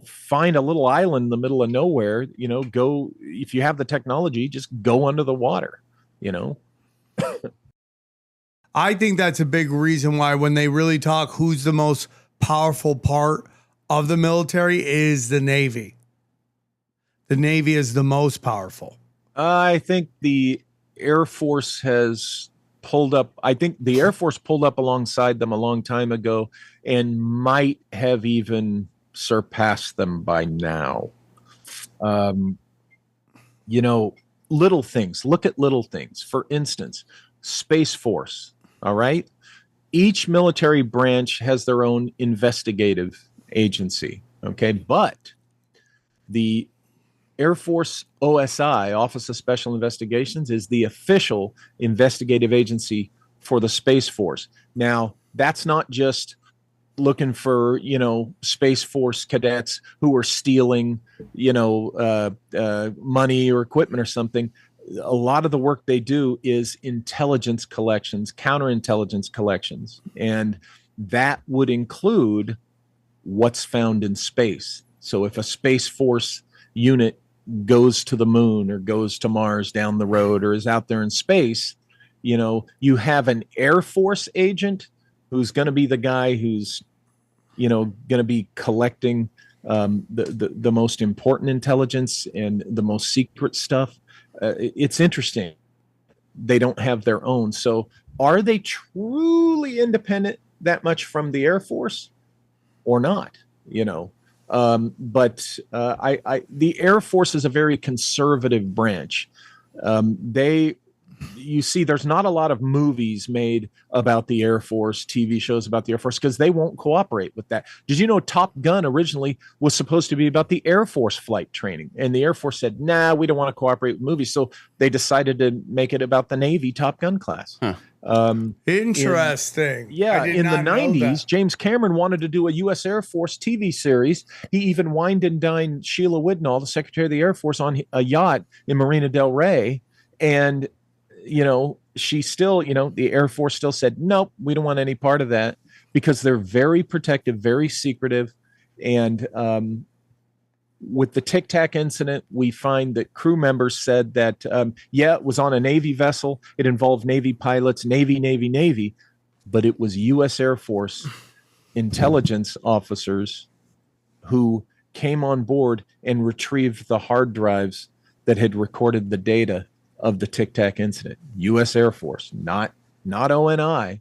find a little island in the middle of nowhere. Go, if you have the technology, just go under the water. I think that's a big reason why when they really talk who's the most powerful part of the military is the Navy. The Navy is the most powerful. I think the Air Force has pulled up. I think the Air Force pulled up alongside them a long time ago and might have even surpassed them by now. Little things. Look at little things. For instance, Space Force. All right. Each military branch has their own investigative agency. Okay. But the Air Force OSI, Office of Special Investigations, is the official investigative agency for the Space Force. Now, that's not just looking for, Space Force cadets who are stealing, money or equipment or something. A lot of the work they do is intelligence collections, counterintelligence collections, and that would include what's found in space. So if a Space Force unit goes to the moon or goes to Mars down the road or is out there in space, you have an Air Force agent who's going to be the guy who's, going to be collecting the most important intelligence and the most secret stuff. It's interesting. They don't have their own. So are they truly independent that much from the Air Force or not? But the Air Force is a very conservative branch. They you see there's not a lot of movies made about the Air Force, TV shows about the Air Force, because they won't cooperate with that. Did you know Top Gun originally was supposed to be about the Air Force flight training? And the Air Force said, nah, we don't want to cooperate with movies. So they decided to make it about the Navy Top Gun class. Huh. Interesting. In the 90s, James Cameron wanted to do a U.S. Air Force TV series. He even wined and dined Sheila Widnall, the Secretary of the Air Force, on a yacht in Marina del Rey. And, she still, the Air Force still said, nope, we don't want any part of that, because they're very protective, very secretive. And with the Tic Tac incident, we find that crew members said that, it was on a Navy vessel. It involved Navy pilots, Navy, but it was U.S. Air Force intelligence officers who came on board and retrieved the hard drives that had recorded the data of the Tic Tac incident. U.S. Air Force, not ONI,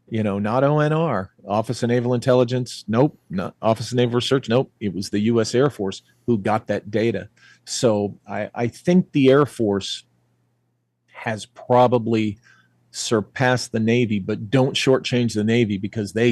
not ONR, Office of Naval Intelligence. Nope. Not Office of Naval Research. Nope. It was the U.S. Air Force who got that data. So I think the Air Force has probably surpassed the Navy, but don't shortchange the Navy, because they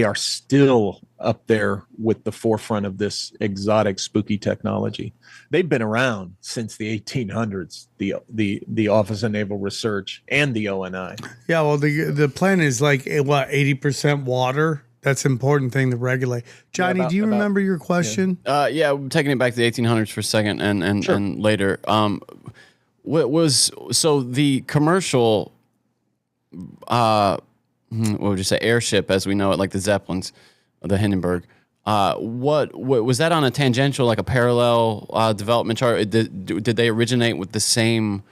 are still up there with the forefront of this exotic, spooky technology. They've been around since the 1800s, the Office of Naval Research and the ONI. Yeah, well, the plan is 80% water. That's an important thing to regulate. Johnny, do you remember your question? I'm taking it back to the 1800s for a second, and Sure. and later. The commercial, what would you say, airship as we know it, like the Zeppelins, the Hindenburg. What was that on a tangential, like a parallel development chart? Did they originate with the same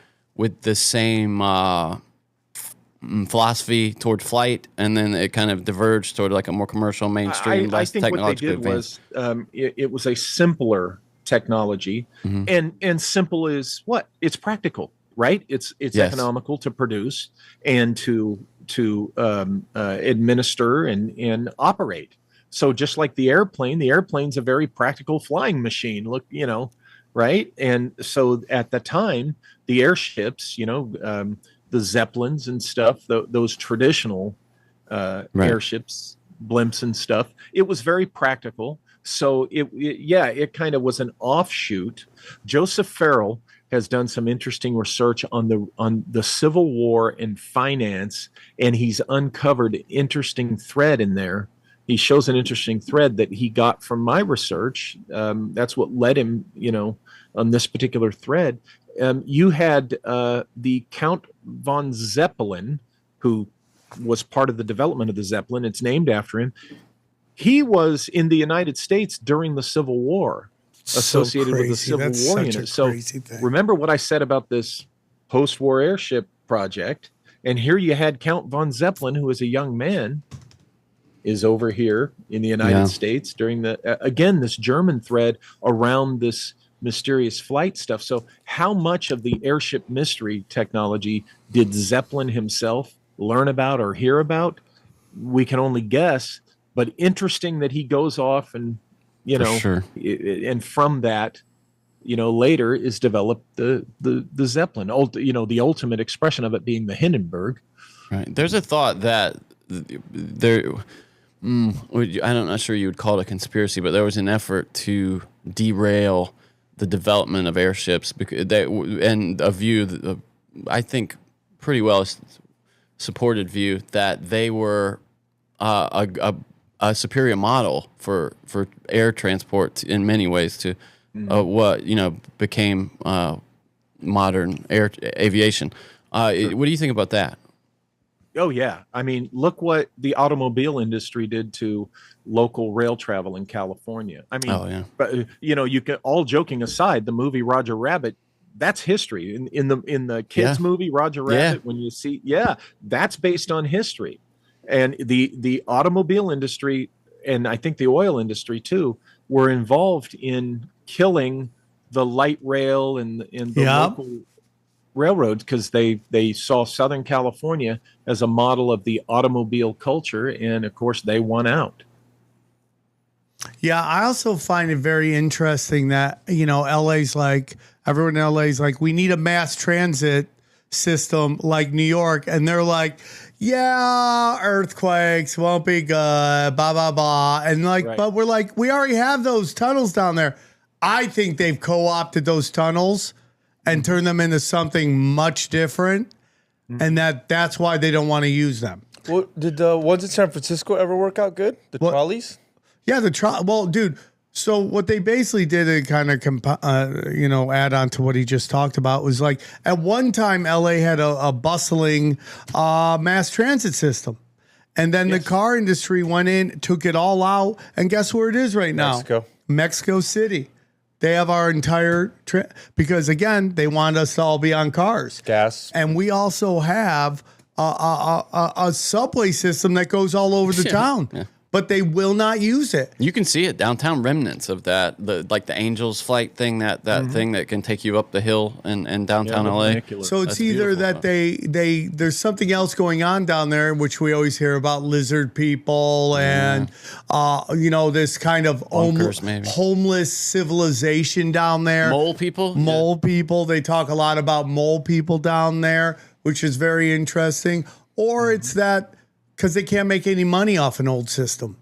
philosophy toward flight, and then it kind of diverged toward like a more commercial, mainstream, less technologically advanced? It was a simpler technology, and simple is what? It's practical, right? It's economical to produce and to administer and operate. So just like the airplane's a very practical flying machine. Look, right? And so at the time, the airships, the Zeppelins and stuff, those traditional airships, blimps and stuff, it was very practical. So it kind of was an offshoot. Joseph Farrell has done some interesting research on the Civil War and finance, and he's uncovered an interesting thread in there. He shows an interesting thread that he got from my research. That's what led him, on this particular thread. You had the Count von Zeppelin, who was part of the development of the Zeppelin. It's named after him. He was in the United States during the Civil War, associated with the Civil War unit. So remember what I said about this post-war airship project. And here you had Count von Zeppelin, who was a young man, is over here in the United States during this German thread around this mysterious flight stuff. So how much of the airship mystery technology did Zeppelin himself learn about or hear about? We can only guess, but interesting that he goes off and, and from that, later is developed the Zeppelin, the ultimate expression of it being the Hindenburg. Right. There's a thought that I'm not sure you would call it a conspiracy, but there was an effort to derail the development of airships and a view, I think, pretty well supported view that they were a superior model for air transport in many ways to what became modern air aviation. What do you think about that? Oh, yeah. I mean, look what the automobile industry did to local rail travel in California. I mean, but, you can, all joking aside, the movie Roger Rabbit, that's history. In the kids movie Roger Rabbit, when you see, that's based on history. And the automobile industry, and I think the oil industry too, were involved in killing the light rail and the local railroads, because they saw Southern California as a model of the automobile culture, and of course they won out. Yeah, I also find it very interesting that everyone in LA's like, we need a mass transit system like New York, and they're like, yeah, earthquakes won't be good, blah, blah, blah. And like, but we're like, we already have those tunnels down there. I think they've co-opted those tunnels and turned them into something much different. And that's why they don't want to use them. Well, did the ones in San Francisco ever work out good? The trolleys? Yeah, well, dude. So what they basically did to kind of, add on to what he just talked about was like at one time, LA had a bustling mass transit system. And then the car industry went in, took it all out. And guess where it is right now? Mexico City. They have our entire because, again, they want us to all be on cars. Gas. And we also have a subway system that goes all over the town. Yeah. But they will not use it. You can see it downtown, remnants of that, like the Angels flight thing, that thing that can take you up the hill in downtown LA. So it's either that there's something else going on down there, which we always hear about lizard people and this kind of homeless civilization down there. Mole people. Mole people. They talk a lot about mole people down there, which is very interesting. Or it's that. Because they can't make any money off an old system.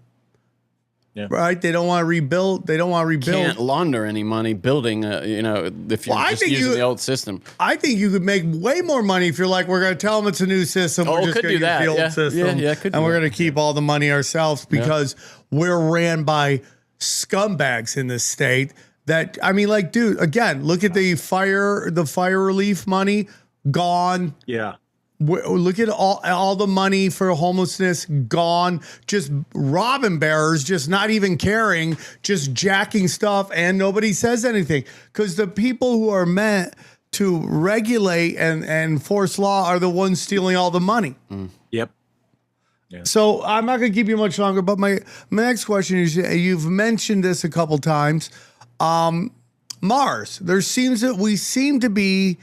Yeah. Right? They don't want to rebuild. Can't launder any money building, if you're just using the old system. I think you could make way more money if you're like, we're going to tell them it's a new system. We're just going to use the old system. And we're going to keep all the money ourselves because we're ran by scumbags in this state that, I mean, like, dude, again, look at the fire relief money gone. Yeah. Look at all the money for homelessness gone, just robbing bearers, just not even caring, just jacking stuff, and nobody says anything. Because the people who are meant to regulate and enforce law are the ones stealing all the money. Yep. Yeah. So I'm not going to keep you much longer, but my next question is, you've mentioned this a couple times. Mars. We seem to be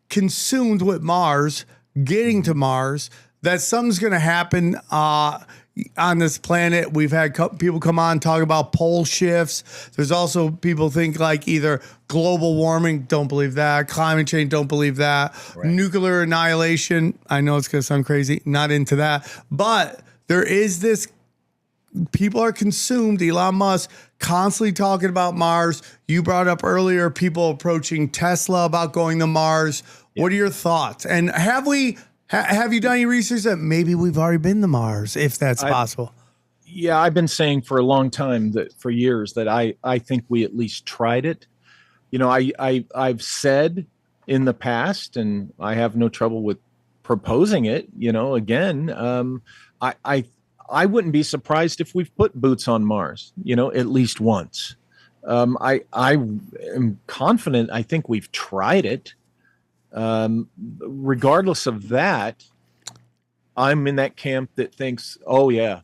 consumed with Mars. Getting to Mars, that something's going to happen on this planet. We've had people come on talk about pole shifts. There's also people think like either global warming, don't believe that. Climate change, don't believe that. Right. Nuclear annihilation, I know it's going to sound crazy, not into that. But there is this, people are consumed, Elon Musk, constantly talking about Mars. You brought up earlier people approaching Tesla about going to Mars. What are your thoughts? And have you done any research that maybe we've already been to Mars, if that's possible? Yeah, I've been saying for a long time for years that I think we at least tried it. I've said in the past, and I have no trouble with proposing it. Again, I wouldn't be surprised if we've put boots on Mars. At least once. I am confident. I think we've tried it. Regardless of that, I'm in that camp that thinks, oh yeah,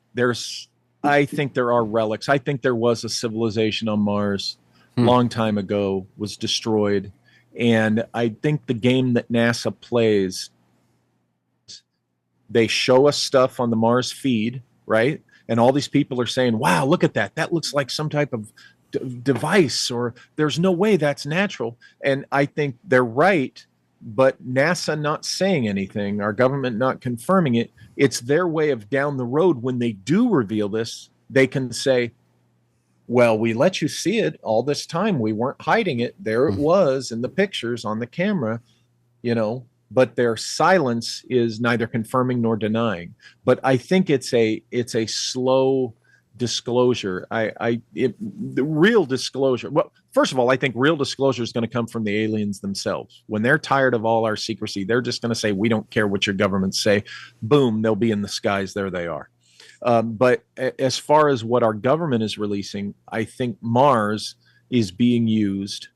I think there are relics. I think there was a civilization on Mars long time ago, was destroyed. And I think the game that NASA plays, they show us stuff on the Mars feed, right? And all these people are saying, wow, look at that. That looks like some type of device, or there's no way that's natural. And I think they're right. But NASA not saying anything, our government not confirming it, it's their way of down the road when they do reveal this, they can say, well, we let you see it all this time. We weren't hiding it. There it was in the pictures on the camera, but their silence is neither confirming nor denying. But I think it's a slow disclosure. The real disclosure. Well, first of all, I think real disclosure is going to come from the aliens themselves. When they're tired of all our secrecy, they're just going to say, we don't care what your governments say. Boom, they'll be in the skies. There they are. But as far as what our government is releasing, I think Mars is being used.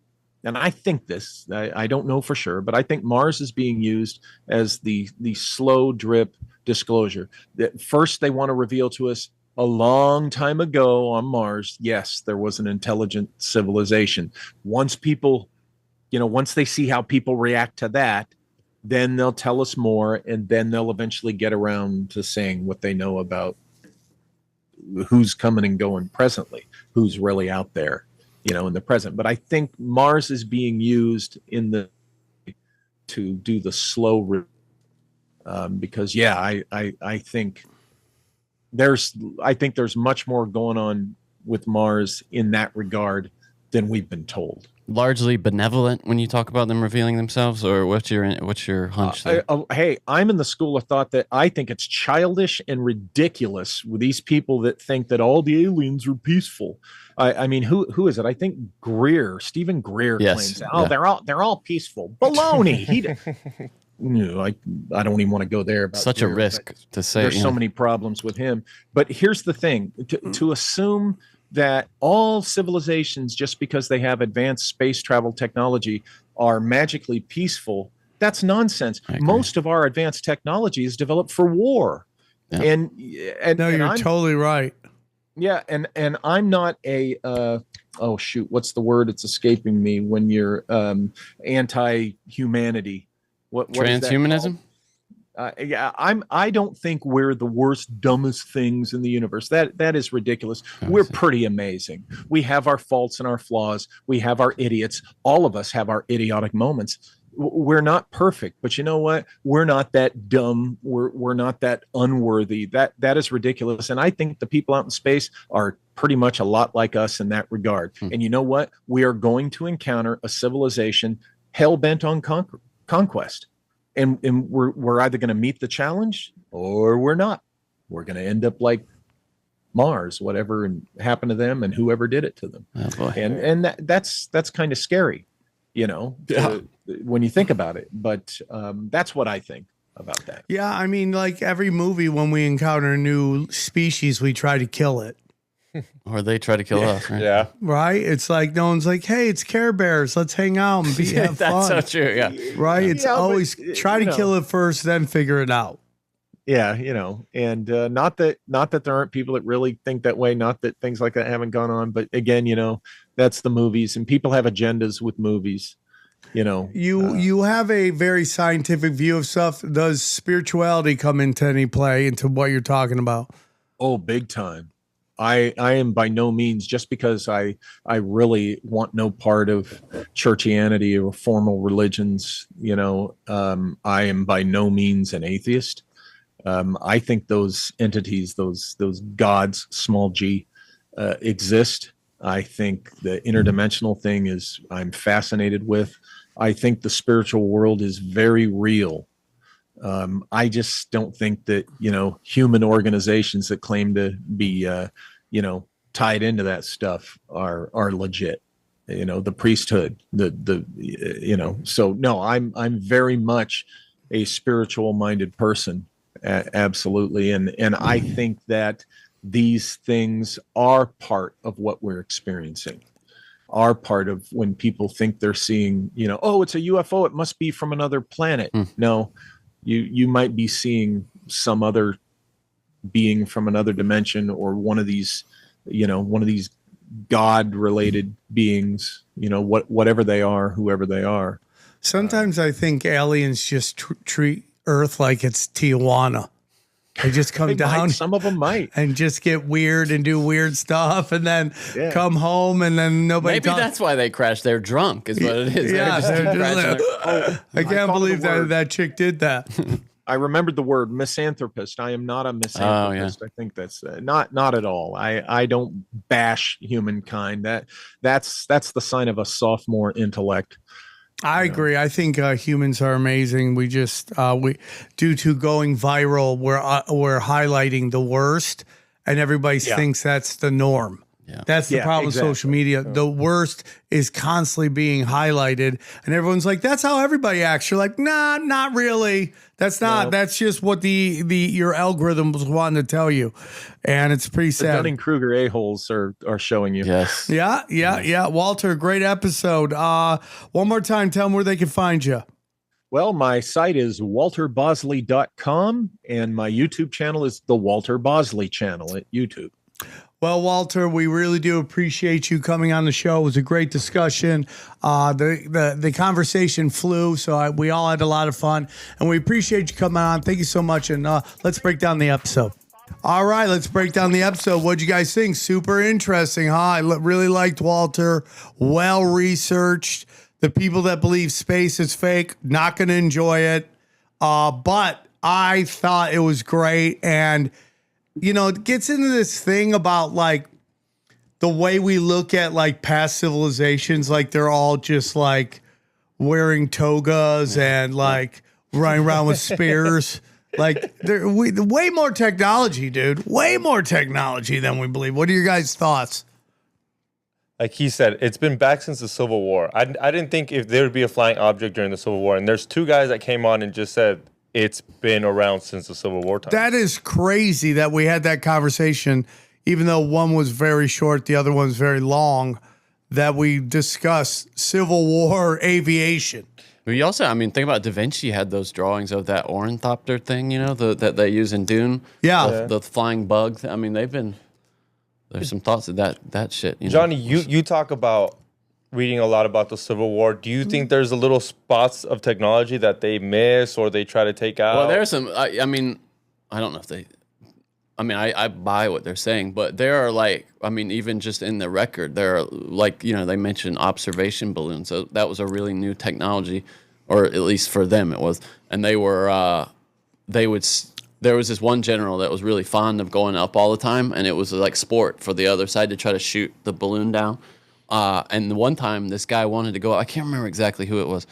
And I think this, I don't know for sure, but I think Mars is being used as the slow drip disclosure. That first they want to reveal to us, a long time ago on Mars, yes, there was an intelligent civilization. Once they see how people react to that, then they'll tell us more, and then they'll eventually get around to saying what they know about who's coming and going presently, who's really out there, in the present. But I think Mars is being used in to do the slow because I think there's much more going on with Mars in that regard than we've been told. Largely benevolent when you talk about them revealing themselves, or what's your hunch there? Hey, I'm in the school of thought that I think it's childish and ridiculous with these people that think that all the aliens are peaceful. I mean, who is it? I think Stephen Greer claims that. They're all peaceful. Baloney. I don't even want to go there. About such Greer, a risk to say. There's so many problems with him. But here's the thing: to assume that all civilizations, just because they have advanced space travel technology, are magically peaceful, that's nonsense. Most of our advanced technology is developed for war. Yeah. And you're totally right. Yeah, and I'm not a what's the word? It's escaping me when you're anti-humanity. What transhumanism? I don't think we're the worst, dumbest things in the universe. That is ridiculous. We're pretty amazing. We have our faults and our flaws. We have our idiots. All of us have our idiotic moments. We're not perfect, but you know what? We're not that dumb. We're not that unworthy. That is ridiculous. And I think the people out in space are pretty much a lot like us in that regard. And you know what? We are going to encounter a civilization hell-bent on conquest. And we're either going to meet the challenge or we're not. We're going to end up like Mars, whatever happened to them and whoever did it to them. Oh, boy. And that's kind of scary, when you think about it. But that's what I think about that. Yeah, I mean, like every movie, when we encounter a new species, we try to kill it. Or they try to kill us, right? Yeah. Right? It's like no one's like, hey, it's Care Bears. Let's hang out and have fun. That's so true, yeah. Right? It's always try to kill it first, then figure it out. Yeah, and not that there aren't people that really think that way, not that things like that haven't gone on, but again, that's the movies, and people have agendas with movies. You have a very scientific view of stuff. Does spirituality come into any play into what you're talking about? Oh, big time. I am by no means, just because I really want no part of churchianity or formal religions, I am by no means an atheist. I think those entities, those gods, small g, exist. I think the interdimensional thing I'm fascinated with. I think the spiritual world is very real. I just don't think that, human organizations that claim to be, tied into that stuff are legit. The priesthood, so no, I'm very much a spiritual minded person. Absolutely. And I think that these things are part of what we're experiencing, are part of when people think they're seeing, it's a UFO, it must be from another planet. No, you might be seeing some other being from another dimension, or one of these God related beings, whatever they are, whoever they are. Sometimes I think aliens just treat Earth like it's Tijuana. They just come down. Some of them might. And just get weird and do weird stuff, and then come home, and then nobody Maybe that's why they crashed. They're drunk is what it is. Yeah, I can't believe that chick did that. I remembered the word misanthropist. I am not a misanthropist. I think that's not at all. I don't bash humankind. That's the sign of a sophomore intellect. I agree. I think humans are amazing. We just due to going viral, we're highlighting the worst, and everybody thinks that's the norm. Yeah. That's the problem with social media. The worst is constantly being highlighted, and everyone's like, that's how everybody acts. You're like, nah, not really. That's not. No. That's just what your algorithm was wanting to tell you, and it's pretty sad. The Dunning-Kruger a-holes are showing you. Yes. Yeah. Walter, great episode. One more time, tell them where they can find you. Well, my site is walterbosley.com, and my YouTube channel is the Walter Bosley channel at YouTube. Well, Walter, we really do appreciate you coming on the show. It was a great discussion. The conversation flew, so we all had a lot of fun, and we appreciate you coming on. Thank you so much, and let's break down the episode. All right, let's break down the episode. What'd you guys think? Super interesting, huh? I really liked Walter. Well-researched. The people that believe space is fake, not going to enjoy it. But I thought it was great. And, you know, it gets into this thing about like the way we look at like past civilizations, like they're all just like wearing togas and like running around with spears. Like way more technology, dude. Way more technology than we believe. What are your guys' thoughts? Like he said, it's been back since the Civil War. I didn't think if there would be a flying object during the Civil War. And there's two guys that came on and just said it's been around since the Civil War time. That is crazy that we had that conversation, even though one was very short, the other one's very long, that we discussed Civil War aviation. We also, I mean, think about Da Vinci had those drawings of that ornithopter thing, you know, that they use in Dune. Yeah. The flying bug. I mean, there's some thoughts of that shit. You know? Johnny, you talk about reading a lot about the Civil War. Do you think there's a little spots of technology that they miss or they try to take out? Well, there's some, I mean, I don't know if they, I mean, I buy what they're saying, but there are like, I mean, even just in the record, there are like, you know, they mentioned observation balloons. So that was a really new technology, or at least for them it was. And there was this one general that was really fond of going up all the time, and it was like sport for the other side to try to shoot the balloon down. And one time this guy wanted to go, I can't remember exactly who it was.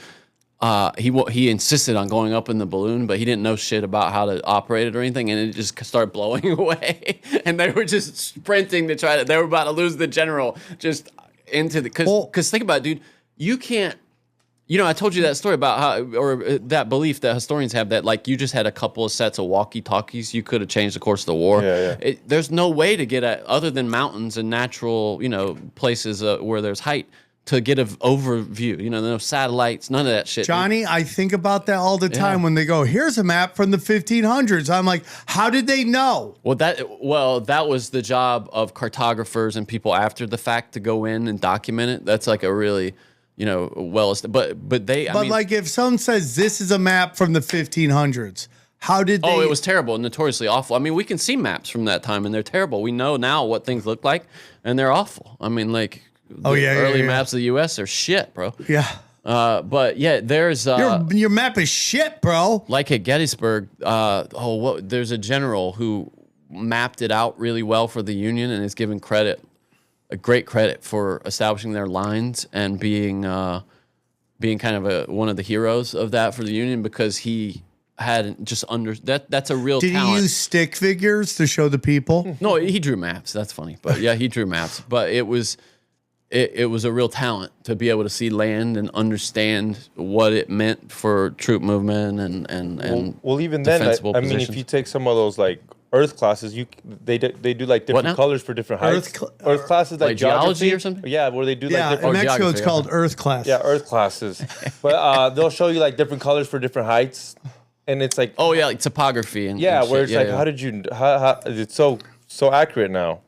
He insisted on going up in the balloon, but he didn't know shit about how to operate it or anything, and it just started blowing away. And they were just sprinting to try to. They were about to lose the general just into the. Because think about it, dude. You can't. You know, I told you that story about how, or that belief that historians have that, like, you just had a couple of sets of walkie-talkies, you could have changed the course of the war. Yeah. There's no way to get at, other than mountains and natural, you know, places where there's height, to get an overview. You know, no satellites, none of that shit. Johnny, I think about that all the time when they go, here's a map from the 1500s. I'm like, how did they know? Well, that was the job of cartographers and people after the fact to go in and document it. That's like a really, you know, but like if someone says this is a map from the 1500s, how did they? Oh, it was terrible and notoriously awful. I mean, we can see maps from that time and they're terrible. We know now what things look like and they're awful. I mean, like, early maps of the U.S. are shit, bro. Yeah. But yeah, there's your map is shit, bro. Like at Gettysburg, there's a general who mapped it out really well for the Union and is given great credit for establishing their lines and being kind of one of the heroes of that for the Union, because he had just that's a real talent. Did he use stick figures to show the people? No, he drew maps. That's funny. But yeah, he drew maps. But it was a real talent to be able to see land and understand what it meant for troop movement and well even then, I mean, if you take some of those like Earth classes, they do like different colors for different heights. Earth classes like geology or something. Yeah, where they do like different. In Mexico, it's called Earth class. Yeah, Earth classes. But they'll show you like different colors for different heights, and it's like like topography and where it's like how did you how it's so accurate now.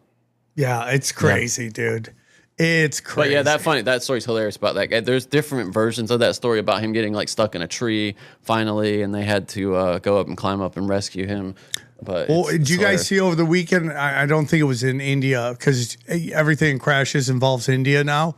Yeah, it's crazy, dude. It's crazy. But yeah, that story's hilarious about that guy. There's different versions of that story about him getting like stuck in a tree finally, and they had to go up and climb up and rescue him. But did you guys see over the weekend? I don't think it was in India, because everything crashes involves India now.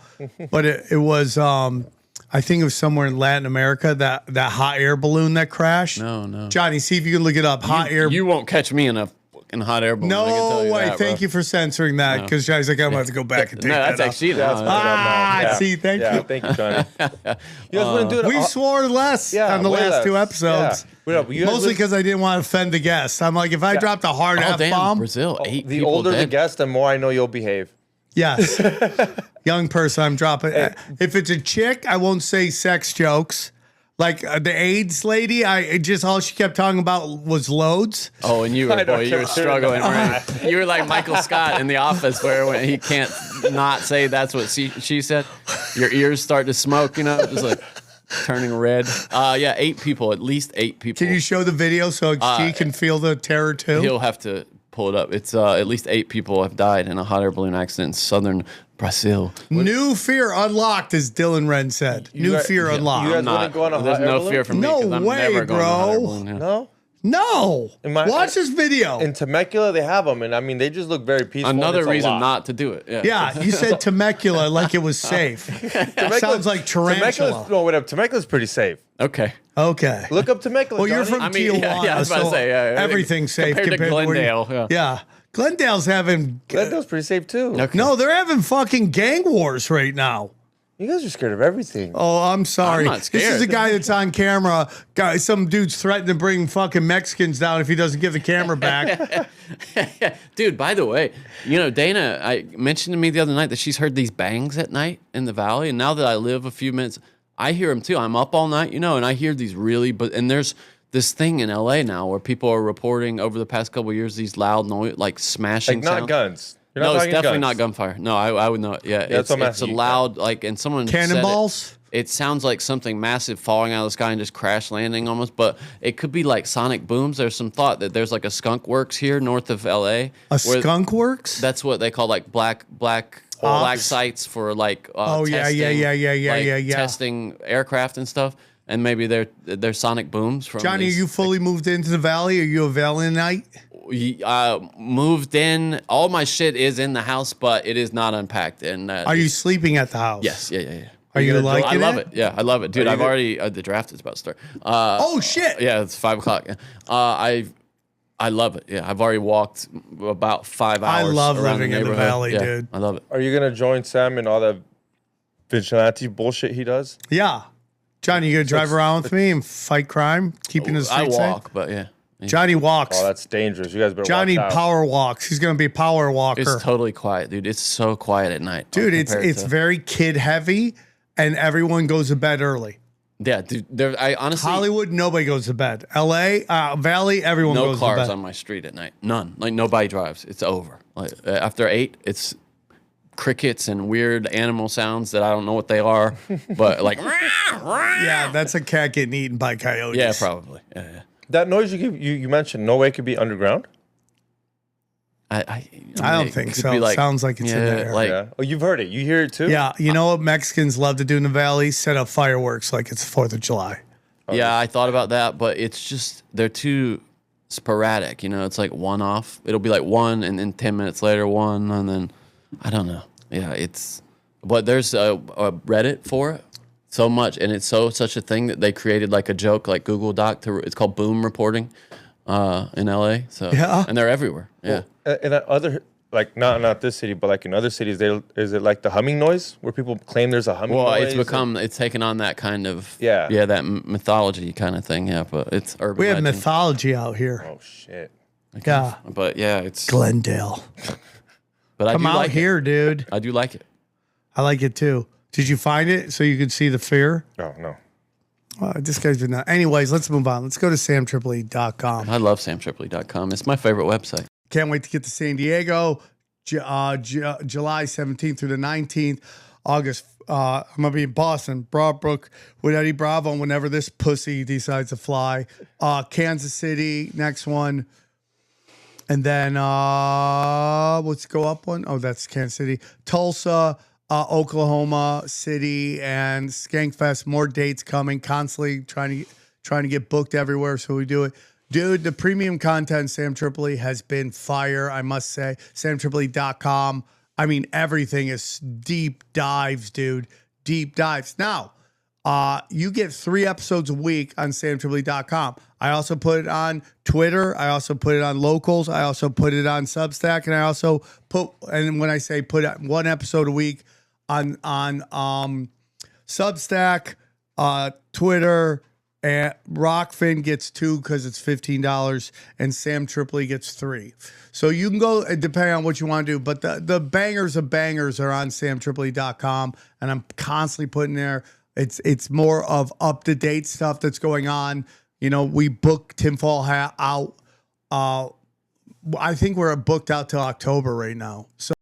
But it was, I think it was somewhere in Latin America, that hot air balloon that crashed. No. Johnny, see if you can look it up. You won't catch me in a fucking hot air balloon. No way. Thank you for censoring that, because Johnny's like, I'm going to have to go back and take that that's actually see, thank you. Thank you, Johnny. You guys want to do it? We swore less on the last two episodes. Mostly because I didn't want to offend the guests. I'm like, if I dropped a hard F-bomb. Brazil, the older the guest, the more I know you'll behave. Yes. Young person, I'm dropping. If it's a chick, I won't say sex jokes. Like the AIDS lady, all she kept talking about was loads. Oh, and you were struggling. Right? You were like Michael Scott in The Office, where he can't not say that's what she said. Your ears start to smoke, you know, just like turning red. Yeah, 8 people, at least 8 people. Can you show the video so she can feel the terror too? He'll have to pull it up. It's at least 8 people have died in a hot air balloon accident in southern Brazil. New fear unlocked, as Dylan Wren said. New fear unlocked. You guys want to go on a hot air balloon? Fear from me. No way, never bro. Balloon, No? No. Watch this video. In Temecula, they have them, and I mean, they just look very peaceful. Another reason not to do it. Yeah. Yeah, you said Temecula like it was safe. Sounds like tarantula. No, wait up. Temecula's pretty safe. Okay. Okay. Look up Temecula. Well, you're Johnny. from Tijuana, I was about to say, yeah, everything's safe compared to where Glendale. you- yeah. Glendale's having. Glendale's pretty safe too. Okay. No, they're having fucking gang wars right now. You guys are scared of everything. Oh, I'm sorry. I'm not This is scared. the guy that's on camera. Guy, some dude's threatening to bring fucking Mexicans down if he doesn't give the camera back. Dude, by the way, Dana, I mentioned to me the other night that she's heard these bangs at night in the valley. And now that I live a few minutes, I hear them too. I'm up all night, and I hear these and there's this thing in LA now where people are reporting over the past couple of years these loud noise, like smashing Like not sounds. guns. You're No, not it's talking definitely guns. not gunfire. No, I would know. Yeah, that's what I'm it's a asking you. loud, and someone said Cannonballs? it sounds like something massive falling out of the sky and just crash landing almost, but it could be like sonic booms. There's some thought that there's like a skunk works here north of LA. A skunk works? That's what they call like black sites for like testing, testing aircraft and stuff. And maybe they're sonic booms from Johnny, these, are you fully moved into the valley? Are you a Valleyite? moved in. All my shit is in the house, but it is not unpacked. And Are you sleeping at the house? Yes, yeah. Are you liking it? I love it. Yeah, I love it, dude. I've already the draft is about to start. Oh shit! Yeah, it's 5:00. I love it. Yeah, I've already walked about 5 hours. I love around living in the neighborhood. valley, Yeah, dude. I love it. Are you gonna join Sam in all that vigilante bullshit he does? Yeah, Johnny, you gonna drive around with me and fight crime, keeping the I streets walk, safe? but yeah. Johnny walks. Oh, that's dangerous. You guys better Johnny watch out. power walks. He's gonna be a power walker. It's totally quiet, dude. It's so quiet at night. Dude, it's compared to- very kid heavy, and everyone goes to bed early. yeah, dude. I honestly Hollywood, nobody goes to bed. L.A. Valley, everyone no goes to cars bed. on my street at night. None. Like nobody drives. It's over. Like after 8, it's crickets and weird animal sounds that I don't know what they are, but like Yeah, that's a cat getting eaten by coyotes. yeah, probably. Yeah. That noise you mentioned, no way it could be underground. I don't it think could so. be It sounds like it's in there. Like Yeah. Oh, you've heard it. You hear it too. Yeah, you know what Mexicans love to do in the valley? Set up fireworks like it's 4th of July. yeah, I thought about that, but it's just they're too sporadic. It's like one off. It'll be like one, and then 10 minutes later one, and then I don't know. Yeah, but there's a Reddit for it. So much, and it's such a thing that they created like a joke, like Google Doc. It's called boom reporting in LA. So Yeah. and they're everywhere. Yeah, In other, like not this city, but like in other cities, is it like the humming noise where people claim there's a humming well, noise? it's taken on that kind of Yeah. that mythology kind of thing. Yeah, but it's urban. We have legend. mythology out here. Oh shit. Yeah. But yeah, it's. Glendale. But I Come do out like here, it. dude. I do like it. I like it too. Did you find it so you could see the fear? Oh no. This guy's been not. Anyways, let's move on. Let's go to samtripoli.com. I love samtripoli.com. It's my favorite website. Can't wait to get to San Diego, July 17th through the 19th. August, I'm going to be in Boston, Broadbrook with Eddie Bravo whenever this pussy decides to fly. Kansas City, next one. And then, let's go up one. Oh, that's Kansas City. Tulsa, Oklahoma City, and Skankfest. More dates coming. Constantly trying to get booked everywhere, so we do it. Dude, the premium content, Sam Tripoli, has been fire, I must say. samtripoli.com. I mean, everything is deep dives, dude. Deep dives. Now, you get 3 episodes a week on samtripoli.com. I also put it on Twitter. I also put it on Locals. I also put it on Substack. And I also and when I say put 1 episode a week on Substack, Twitter, and Rockfin gets 2 because it's $15, and Sam Tripoli gets 3. So you can go, depending on what you want to do, but the bangers of bangers are on samtripoli.com, and I'm constantly putting there. It's more of up-to-date stuff that's going on. We book Tinfoil Hat out. I think we're booked out till October right now. So